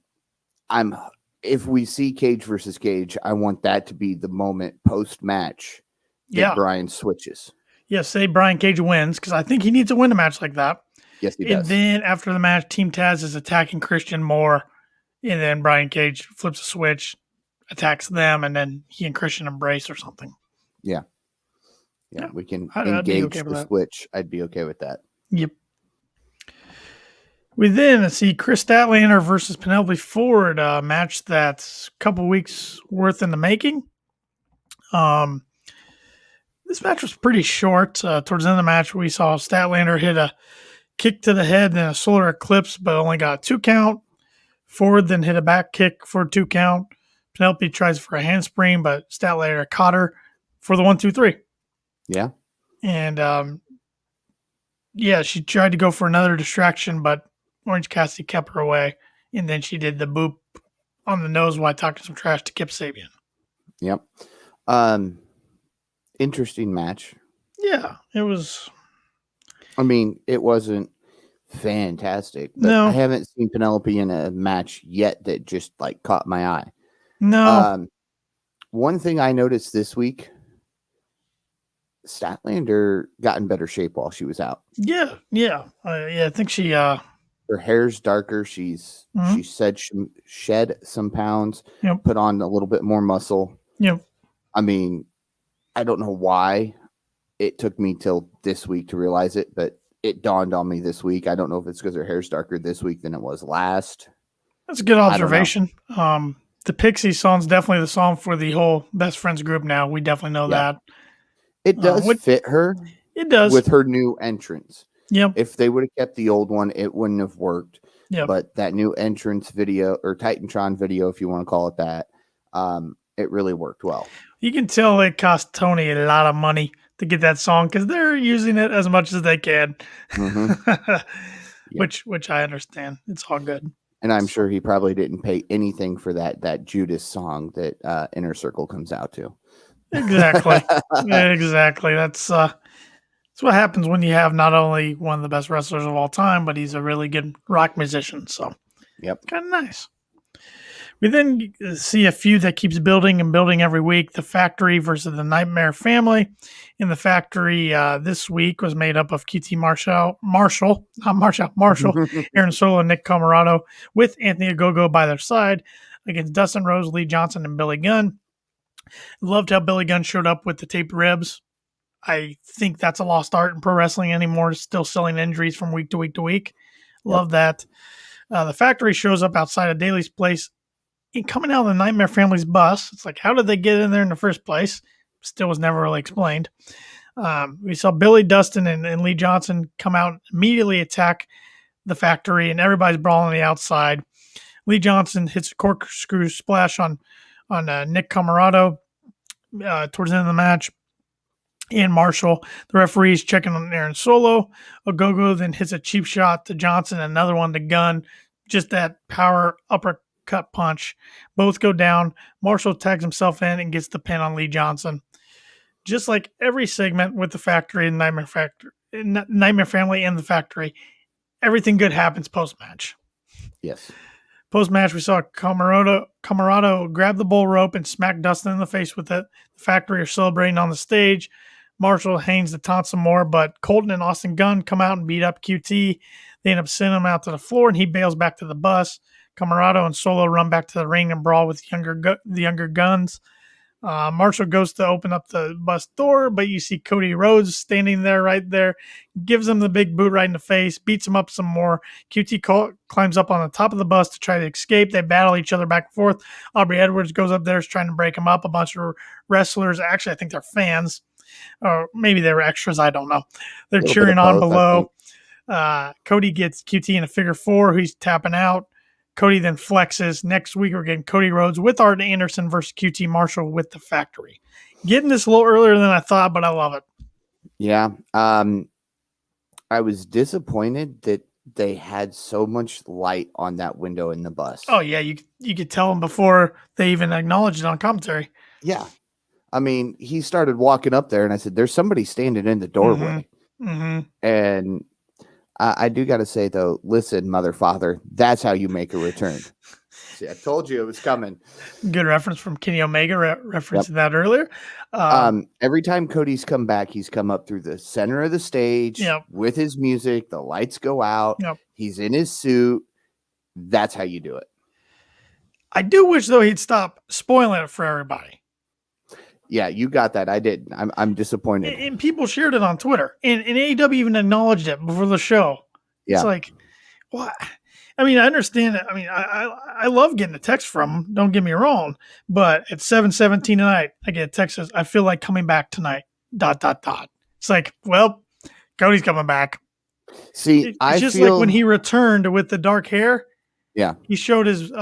if we see Cage versus Cage, I want that to be the moment post-match that Brian switches. Yes, say Brian Cage wins, because I think he needs to win a match like that. Yes, he does. And then after the match, Team Taz is attacking Christian more, and then Brian Cage flips a switch, attacks them, and then he and Christian embrace or something. Yeah, we can engage the switch. I'd be okay with that. Yep. We then see Chris Statlander versus Penelope Ford, a match that's a couple weeks worth in the making. This match was pretty short. Towards the end of the match, we saw Statlander hit a kick to the head and a solar eclipse, but only got a 2 count. Ford then hit a back kick for a 2 count. Penelope tries for a handspring, but Statlander caught her for the 1-2-3. Yeah. And she tried to go for another distraction, but Orange Cassidy kept her away. And then she did the boop on the nose while talking some trash to Kip Sabian. Yep. Interesting match. Yeah, it was. I mean, it wasn't fantastic, but No. I haven't seen Penelope in a match yet that just like caught my eye. No. One thing I noticed this week, Statlander got in better shape while she was out. Yeah. I think she. Her hair's darker. She said she shed some pounds, put on a little bit more muscle. Yep. I mean, I don't know why it took me till this week to realize it, but it dawned on me this week. I don't know if it's because her hair's darker this week than it was last. That's a good observation. The Pixie song's definitely the song for the whole Best Friends group now. We definitely know that. It does fit her. It does. With her new entrance. Yep. If they would have kept the old one, it wouldn't have worked. Yep. But that new entrance video, or Titantron video, if you want to call it that, it really worked well. You can tell it cost Tony a lot of money to get that song because they're using it as much as they can. Mm-hmm. Which I understand. It's all good. And I'm sure he probably didn't pay anything for that Judas song that Inner Circle comes out to. Exactly. Exactly. That's what happens when you have not only one of the best wrestlers of all time, but he's a really good rock musician. So, kind of nice. We then see a feud that keeps building and building every week. The Factory versus the Nightmare Family. In the Factory this week was made up of QT Marshall, Aaron Solo, and Nick Comoroto, with Anthony Ogogo by their side against Dustin Rose, Lee Johnson, and Billy Gunn. Loved how Billy Gunn showed up with the taped ribs. I think that's a lost art in pro wrestling anymore. Still selling injuries from week to week to week. Love that. The Factory shows up outside of Daly's place and coming out of the Nightmare Family's bus. It's like, how did they get in there in the first place? Still was never really explained. We saw Billy, Dustin, and Lee Johnson come out, immediately attack the Factory, and everybody's brawling on the outside. Lee Johnson hits a corkscrew splash on Nick Comoroto towards the end of the match. And Marshall, the referee's checking on Aaron Solo. Ogogo then hits a cheap shot to Johnson, another one to Gunn. Just that power uppercut punch. Both go down. Marshall tags himself in and gets the pin on Lee Johnson. Just like every segment with the Factory and Nightmare Family and the Factory, everything good happens post-match. Yes. Post-match, we saw Comoroto grab the bull rope and smack Dustin in the face with it. The Factory are celebrating on the stage. Marshall Haynes to taunt some more, but Colton and Austin Gunn come out and beat up QT. They end up sending him out to the floor, and he bails back to the bus. Comoroto and Solo run back to the ring and brawl with the younger Guns. Marshall goes to open up the bus door, but you see Cody Rhodes standing there right there, gives him the big boot right in the face, beats him up some more. QT climbs up on the top of the bus to try to escape. They battle each other back and forth. Aubrey Edwards goes up there, is trying to break him up. A bunch of wrestlers, actually, I think they're fans, or maybe they were extras, I don't know. They're cheering on below. Cody gets QT in a figure four. He's tapping out. Cody then flexes. Next week, we're getting Cody Rhodes with Art Anderson versus QT Marshall with the Factory. Getting this a little earlier than I thought, but I love it. Yeah. I was disappointed that they had so much light on that window in the bus. Oh, yeah. You could tell them before they even acknowledged it on commentary. Yeah. I mean, he started walking up there, and I said, there's somebody standing in the doorway. Mm-hmm. And I do got to say, though, listen, mother, father, that's how you make a return. See, I told you it was coming. Good reference from Kenny Omega, referencing that earlier. Every time Cody's come back, he's come up through the center of the stage with his music. The lights go out. He's in his suit. That's how you do it. I do wish, though, he'd stop spoiling it for everybody. Yeah, you got that. I didn't. I'm disappointed. And people shared it on Twitter. And AEW even acknowledged it before the show. Yeah. It's like, Well, I mean, I understand. I mean, I love getting a text from him. Don't get me wrong. But at 7:17 tonight, I get a text that says, "I feel like coming back tonight." ... It's like, well, Cody's coming back. See, It's I just like when feel he returned with the dark hair. yeah. He showed his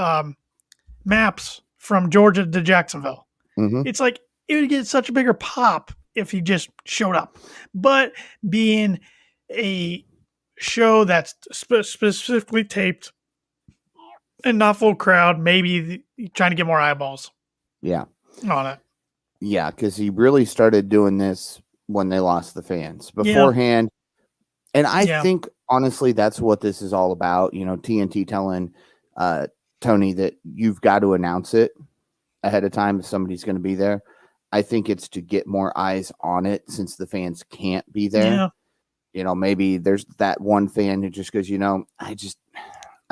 maps from Georgia to Jacksonville. Mm-hmm. It's like it would get such a bigger pop if he just showed up. But being a show that's specifically taped and not full crowd, maybe trying to get more eyeballs Yeah. on it. Yeah, because he really started doing this when they lost the fans Yeah. beforehand. And I Yeah. think, honestly, that's what this is all about. You know, TNT telling Tony that you've got to announce it ahead of time if somebody's going to be there. I think it's to get more eyes on it since the fans can't be there. Yeah. You know, maybe there's that one fan who just goes, you know, I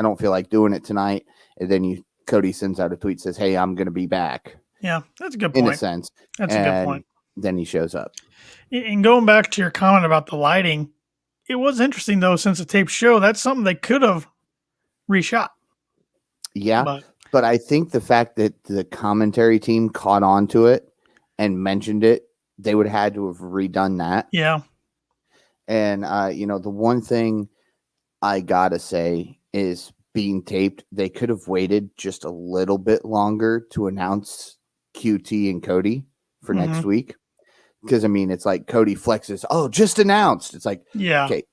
don't feel like doing it tonight. And then Cody sends out a tweet, says, hey, I'm going to be back. Yeah, that's a good point. In a sense. That's a good point. Then he shows up. And going back to your comment about the lighting, it was interesting, though, since the tape show, that's something they could have reshot. Yeah, but I think the fact that the commentary team caught on to it and mentioned it, they would have had to have redone that. Yeah. And, you know, the one thing I got to say is being taped, they could have waited just a little bit longer to announce QT and Cody for next week. Because, I mean, it's like Cody flexes, oh, just announced. It's like, yeah, okay,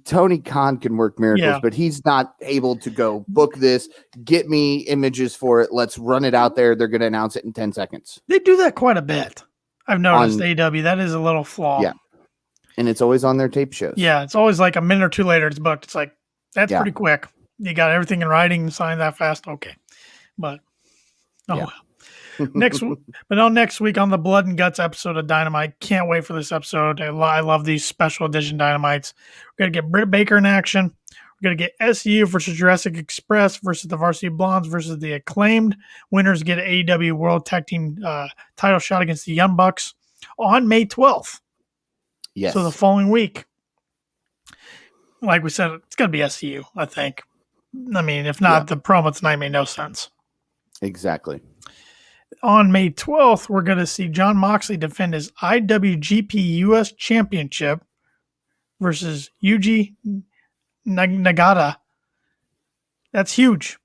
Tony Khan can work miracles, but he's not able to go book this, get me images for it. Let's run it out there. They're going to announce it in 10 seconds. They do that quite a bit. I've noticed AEW. That is a little flaw. Yeah. And it's always on their tape shows. Yeah. It's always like a minute or two later, it's booked. It's like, that's pretty quick. You got everything in writing, signed that fast. Okay. But, next week on the Blood and Guts episode of Dynamite. Can't wait for this episode. I love these special edition Dynamites. We're going to get Britt Baker in action. We're going to get SU versus Jurassic Express versus the Varsity Blondes versus the Acclaimed. Winners get an AEW World Tag Team title shot against the Young Bucks on May 12th. Yes. So the following week. Like we said, it's going to be SU, I think. I mean, if not, the promo tonight made no sense. Exactly. On May 12th, we're going to see Jon Moxley defend his IWGP US Championship versus Yuji Nagata. That's huge.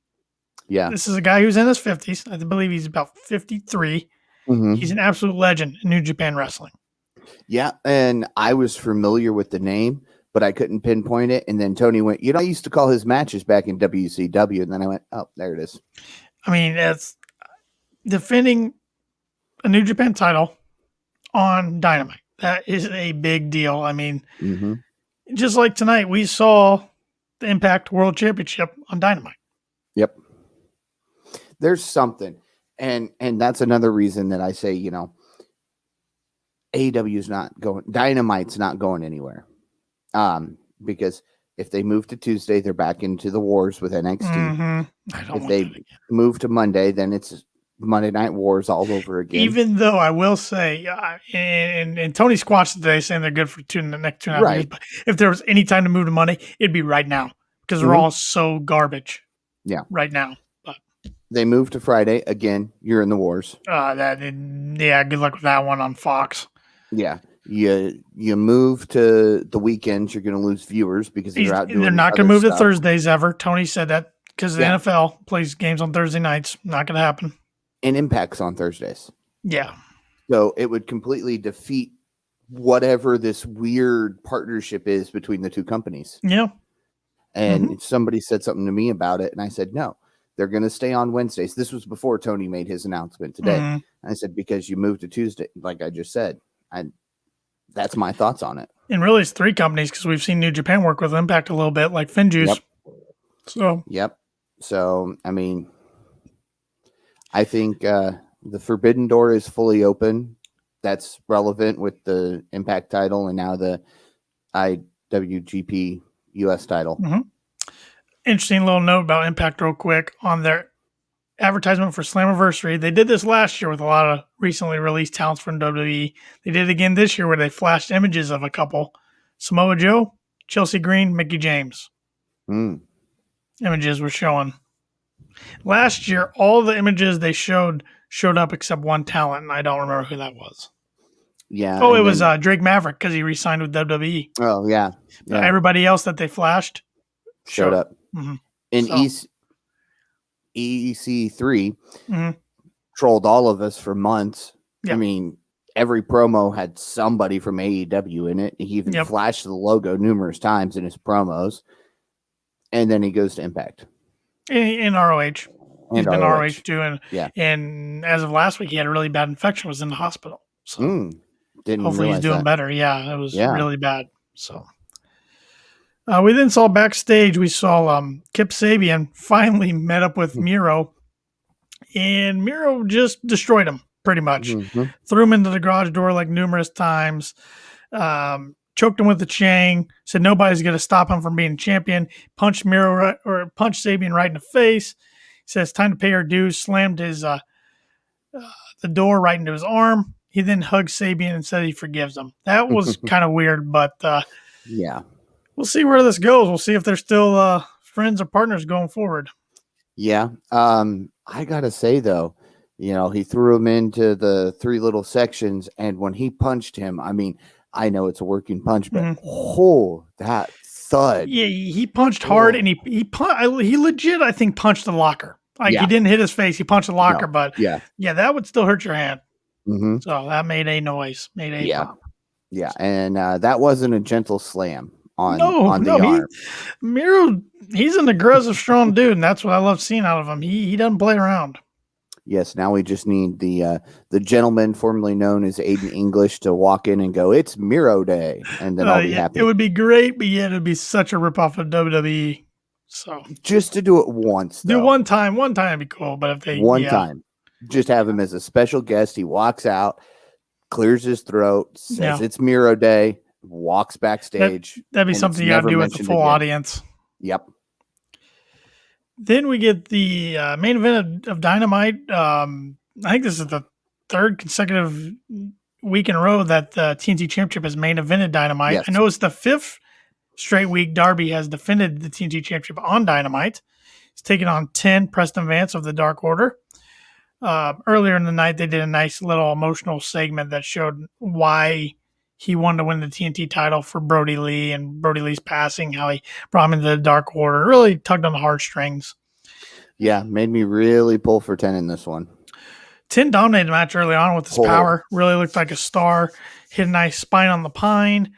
Yeah. This is a guy who's in his 50s. I believe he's about 53. Mm-hmm. He's an absolute legend in New Japan Wrestling. Yeah, and I was familiar with the name, but I couldn't pinpoint it. And then Tony went, I used to call his matches back in WCW. And then I went, oh, there it is. I mean, it's defending a New Japan title on Dynamite. That is a big deal. I mean, just like tonight, we saw the Impact World Championship on Dynamite. Yep. There's something. And that's another reason that I say, AEW's not going, Dynamite's not going anywhere. Because if they move to Tuesday, they're back into the wars with NXT. If they move to Monday, then it's Monday Night Wars all over again. Even though I will say, and Tony squatched today saying they're good for the next 2.5 years, but if there was any time to move to Monday, it'd be right now because they're all so garbage. Yeah, right now. But they move to Friday again. You're in the wars. Good luck with that one on Fox. Yeah. You move to the weekends, you're going to lose viewers because they're out doing. They're not going to move to Thursdays ever. Tony said that because the NFL plays games on Thursday nights. Not going to happen. And Impact's on Thursdays. Yeah. So it would completely defeat whatever this weird partnership is between the two companies. Yeah. And somebody said something to me about it, and I said, no, they're going to stay on Wednesdays. This was before Tony made his announcement today. I said, because you moved to Tuesday, like I just said. That's my thoughts on it. And really, it's three companies because we've seen New Japan work with Impact a little bit, like FinJuice. Yep. So, I mean, I think the Forbidden Door is fully open. That's relevant with the Impact title and now the IWGP US title. Interesting little note about Impact real quick on their advertisement for Slammiversary. They did this last year with a lot of recently released talents from WWE. They did it again this year where they flashed images of a couple. Samoa Joe, Chelsea Green, Mickey James. images were showing. Last year, all the images they showed up except one talent, and I don't remember who that was. Yeah. Oh, it was Drake Maverick because he re-signed with WWE. Oh, yeah. But everybody else that they flashed showed up. Mm-hmm. And EC3 trolled all of us for months. Yeah. I mean, every promo had somebody from AEW in it. He even flashed the logo numerous times in his promos. And then he goes to Impact. In ROH. He's been ROH too. And, and as of last week, he had a really bad infection, was in the hospital. So hopefully he's doing that. better. Yeah, it was really bad. So we then saw backstage, we saw Kip Sabian finally met up with Miro. And Miro just destroyed him, pretty much. Threw him into the garage door like numerous times. Choked him with the chain. Said nobody's going to stop him from being champion. Punched Sabian right in the face. Says time to pay our dues. Slammed his the door right into his arm. He then hugged Sabian and said he forgives him. That was kind of weird, but we'll see where this goes. We'll see if they're still friends or partners going forward. Yeah. I gotta say though, he threw him into the three little sections, and when he punched him, I mean, I know it's a working punch, but that thud! Yeah, he punched hard, and he legit, I think, punched the locker. He didn't hit his face; he punched the locker, but that would still hurt your hand. So that made a noise, pop. Yeah, and that wasn't a gentle slam on the arm. Miro, he's an aggressive, strong dude, and that's what I love seeing out of him. He doesn't play around. Yes, now we just need the gentleman formerly known as Aiden English to walk in and go, "It's Miro Day," and then I'll be happy. It would be great, but it'd be such a ripoff of WWE. So just to do it once, do one time would be cool. But if they time, just have him as a special guest. He walks out, clears his throat, says it's Miro Day, walks backstage. That'd be something you got to do with the full audience. Yep. Then we get the main event of Dynamite. I think this is the third consecutive week in a row that the TNT Championship has main evented Dynamite. Yes. I know it's the fifth straight week Darby has defended the TNT Championship on Dynamite. He's taken on 10 Preston Vance of the Dark Order. Earlier in the night, they did a nice little emotional segment that showed why he wanted to win the TNT title for Brody Lee and Brody Lee's passing, how he brought him into the Dark Order. Really tugged on the heartstrings. Yeah, made me really pull for 10 in this one. 10 dominated the match early on with his power. Really looked like a star. Hit a nice spine on the pine.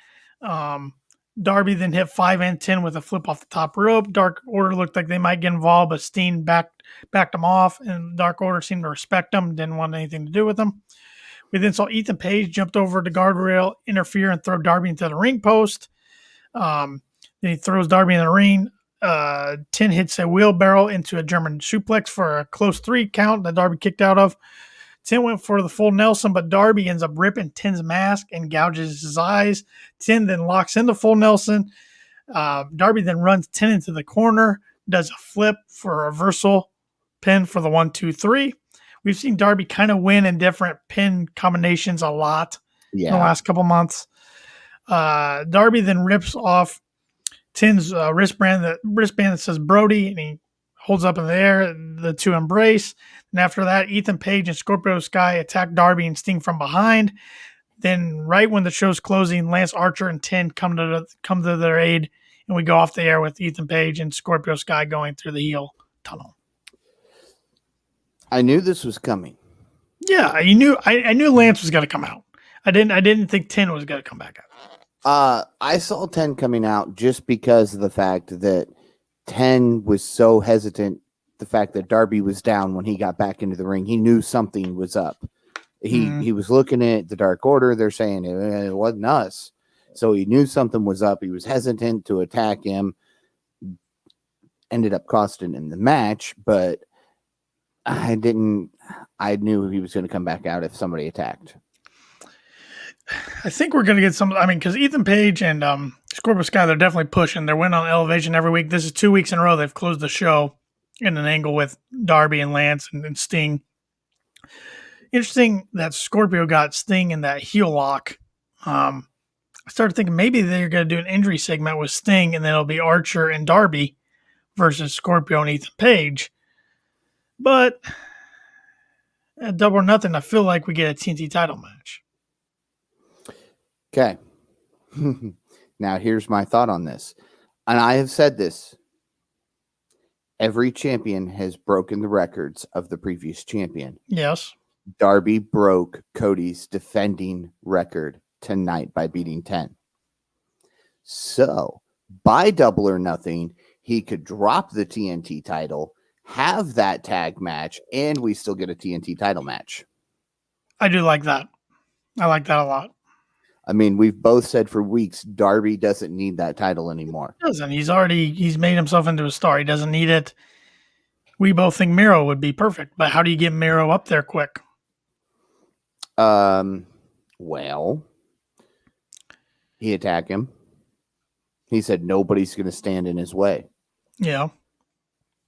Darby then hit 5 and 10 with a flip off the top rope. Dark Order looked like they might get involved, but Steen backed them off, and Dark Order seemed to respect them, didn't want anything to do with them. We then saw Ethan Page jumped over the guardrail, interfere, and throw Darby into the ring post. Then he throws Darby in the ring. 10 hits a wheelbarrow into a German suplex for a close 3 count that Darby kicked out of. 10 went for the full Nelson, but Darby ends up ripping 10's mask and gouges his eyes. 10 then locks into full Nelson. Darby then runs 10 into the corner, does a flip for a reversal pin for the 1, 2, 3. We've seen Darby kind of win in different pin combinations a lot in the last couple months. Darby then rips off 10's wristband that says Brody, and he holds up in the air. The two embrace. And after that, Ethan Page and Scorpio Sky attack Darby and Sting from behind. Then right when the show's closing, Lance Archer and 10 come to their aid, and we go off the air with Ethan Page and Scorpio Sky going through the heel tunnel. I knew this was coming. Yeah, I knew Lance was going to come out. I didn't think 10 was going to come back out. I saw 10 coming out just because of the fact that 10 was so hesitant. The fact that Darby was down when he got back into the ring, he knew something was up. He was looking at the Dark Order. They're saying it wasn't us, so he knew something was up. He was hesitant to attack him. Ended up costing him the match, but I knew he was going to come back out if somebody attacked. I think we're going to get some. I mean, because Ethan Page and Scorpio Sky, they're definitely pushing. They're winning on Elevation every week. This is 2 weeks in a row they've closed the show in an angle with Darby and Lance and Sting. Interesting that Scorpio got Sting in that heel lock. I started thinking maybe they're going to do an injury segment with Sting, and then it'll be Archer and Darby versus Scorpio and Ethan Page. But at Double or Nothing, I feel like we get a TNT title match. Okay. Now, here's my thought on this. And I have said this. Every champion has broken the records of the previous champion. Yes. Darby broke Cody's defending record tonight by beating 10. So, by Double or Nothing, he could drop the TNT title, have that tag match, and we still get a TNT title match. I do like that. I like that a lot. I mean, we've both said for weeks, Darby doesn't need that title anymore. He doesn't. He's made himself into a star. He doesn't need it. We both think Miro would be perfect, but how do you get Miro up there quick? Well, he attacked him. He said nobody's going to stand in his way. Yeah.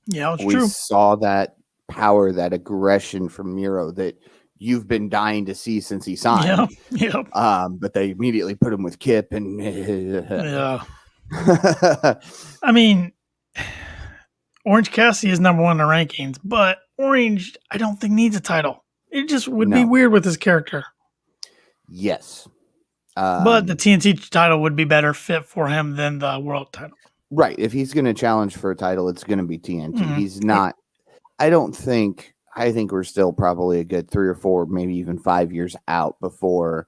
Yeah, it's we true. saw that power, that aggression from Miro that you've been dying to see since he signed. Yeah. But they immediately put him with Kip and yeah. I mean, Orange Cassidy is number one in the rankings, but Orange, I don't think needs a title. It just would be weird with his character. Yes. But the TNT title would be better fit for him than the world title. Right. If he's going to challenge for a title, it's going to be TNT. Mm-hmm. He's not. I think we're still probably a good 3 or 4, maybe even 5 years out before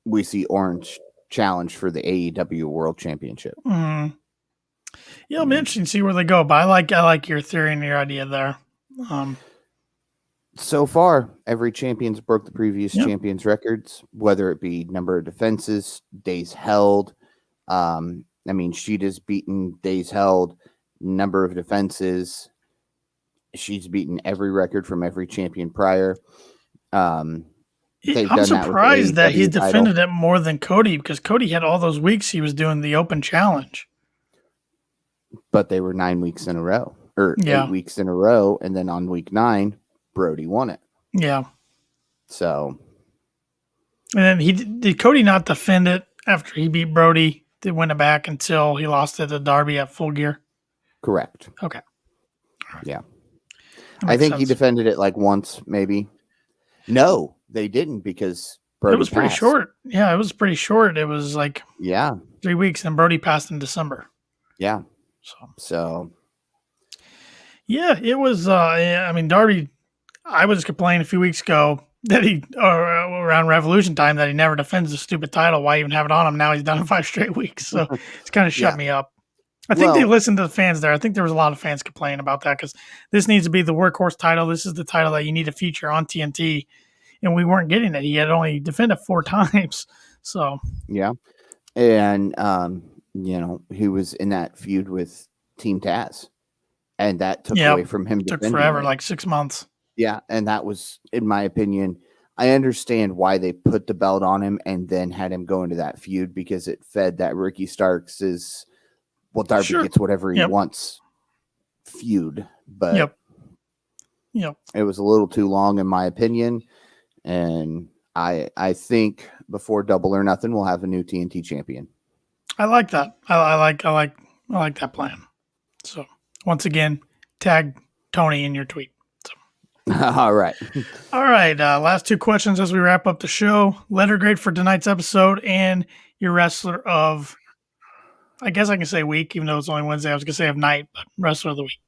we see Orange challenge for the AEW World Championship. Mm-hmm. Yeah, it'll be interesting to see where they go. But I like your theory and your idea there. So far, every champion's broke the previous champion's records, whether it be number of defenses, days held. I mean, Sheeta's beaten days held, number of defenses. She's beaten every record from every champion prior. I'm surprised that he's defended it more than Cody, because Cody had all those weeks he was doing the open challenge. But they were 9 weeks in a row, or 8 weeks in a row, and then on week 9, Brody won it. Yeah. So. And then did Cody not defend it after he beat Brody? They went back until he lost it to Darby at Full Gear? Correct. Okay. Right. Yeah. I think he defended it like once, maybe. No, they didn't, because Brody passed. Pretty short. Yeah, it was pretty short. It was like 3 weeks, and Brody passed in December. Yeah. So. Yeah, it was. I mean, Darby. I was complaining a few weeks ago that around Revolution time, that he never defends the stupid title. Why even have it on him? Now he's done it 5 straight weeks. So it's kind of shut me up. I think they listened to the fans there. I think there was a lot of fans complaining about that, because this needs to be the workhorse title. This is the title that you need to feature on TNT. And we weren't getting it. He had only defended 4 times. So, yeah. And, he was in that feud with Team Taz. And that took away from him. Took forever, like 6 months. Yeah. And that was, in my opinion, I understand why they put the belt on him and then had him go into that feud, because it fed that Ricky Starks is, Darby gets whatever he wants feud. But it was a little too long, in my opinion. And I think before Double or Nothing, we'll have a new TNT champion. I like that. I like that plan. So once again, tag Tony in your tweet. All right. All right. Last 2 questions as we wrap up the show. Letter grade for tonight's episode, and your wrestler of, I guess I can say week, even though it's only Wednesday. I was going to say of night, but wrestler of the week.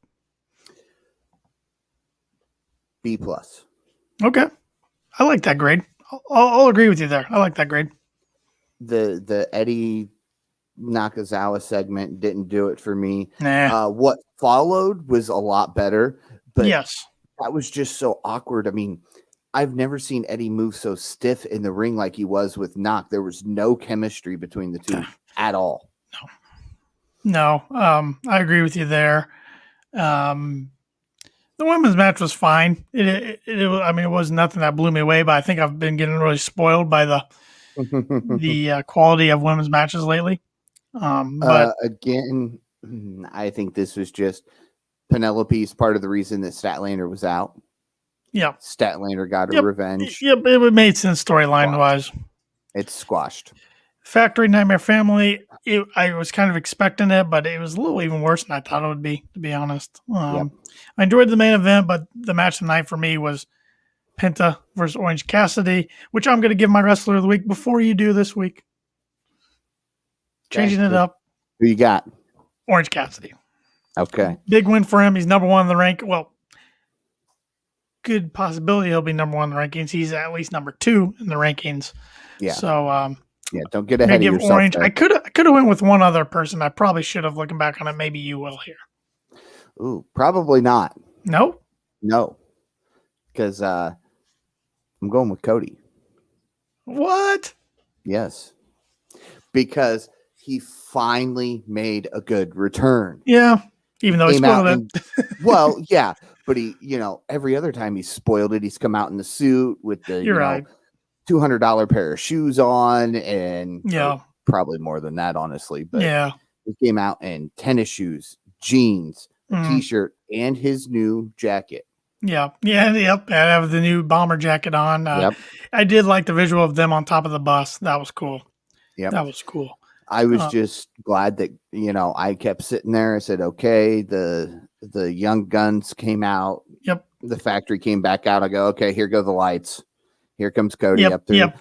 B+. Okay. I like that grade. I'll agree with you there. I like that grade. The Eddie Nakazawa segment didn't do it for me. Nah. What followed was a lot better, but yes, that was just so awkward. I mean, I've never seen Eddie move so stiff in the ring like he was with Nak. There was no chemistry between the two at all. No. I agree with you there. The women's match was fine. It was nothing that blew me away, but I think I've been getting really spoiled by the quality of women's matches lately. But again, I think this was just Penelope's part of the reason that Statlander was out. Yeah. Statlander got her revenge. Yep, it made sense storyline wise. It's squashed. Factory Nightmare Family. I was kind of expecting it, but it was a little even worse than I thought it would be, to be honest. I enjoyed the main event, but the match of the night for me was Penta versus Orange Cassidy, which I'm going to give my wrestler of the week before you do this week. Changing it up. Who you got? Orange Cassidy. Okay. Big win for him. He's number one in the rank. Well, good possibility he'll be number one in the rankings. He's at least number 2 in the rankings. Yeah. So, don't get ahead of yourself. Orange. There. I could have went with one other person. I probably should have. Looking back on it, maybe you will here. Ooh, probably not. No, because I'm going with Cody. What? Yes, because he finally made a good return. Yeah, even though he spoiled it. Well, yeah, but he, every other time he's spoiled it. He's come out in the suit with the $200 pair of shoes on, and probably more than that, honestly. But he came out in tennis shoes, jeans, a t-shirt, and his new jacket. I have the new bomber jacket on. I did like the visual of them on top of the bus. That was cool. That was cool. I was just glad that I kept sitting there. I said, okay, the young guns came out. The factory came back out. I go, okay, here go the lights. Here comes Cody up there.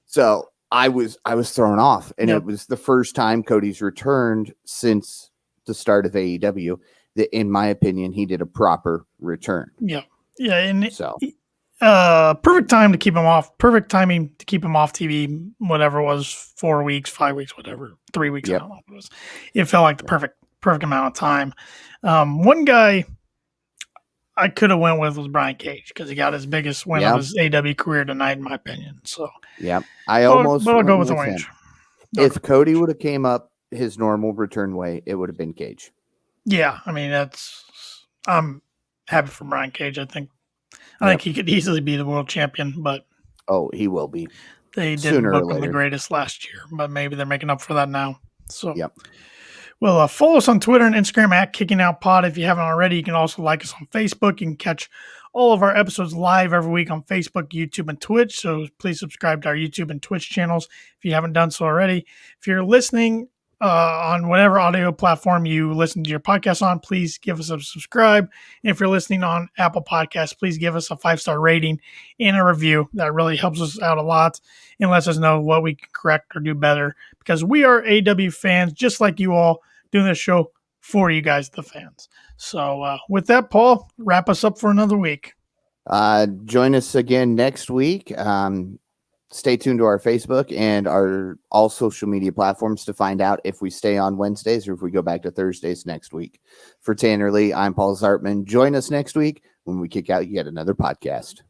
So I was thrown off, and it was the first time Cody's returned since the start of AEW that, in my opinion, he did a proper return. And so perfect time to keep him off. Perfect timing to keep him off TV. Whatever it was, 4 weeks, 5 weeks, whatever, 3 weeks. I don't know what it was. It felt like the perfect amount of time. One guy I could have went with was Brian Cage, because he got his biggest win of his AEW career tonight, in my opinion. So I'll go with Orange. If Cody would have came up his normal return way, it would have been Cage. Yeah, I mean, I'm happy for Brian Cage. I think he could easily be the world champion, but he will be. They didn't book him the greatest last year, but maybe they're making up for that now. So well, follow us on Twitter and Instagram at Kicking Out Pod. If you haven't already, you can also like us on Facebook. You can catch all of our episodes live every week on Facebook, YouTube, and Twitch. So please subscribe to our YouTube and Twitch channels if you haven't done so already. If you're listening on whatever audio platform you listen to your podcast on, please give us a subscribe. And if you're listening on Apple Podcasts, please give us a 5-star rating and a review. That really helps us out a lot and lets us know what we can correct or do better, because we are AEW fans, just like you all, doing this show for you guys, the fans. So with that, Paul, wrap us up for another week. Join us again next week. Stay tuned to our Facebook and our all social media platforms to find out if we stay on Wednesdays or if we go back to Thursdays next week. For Tanner Lee, I'm Paul Zartman. Join us next week when we kick out yet another podcast.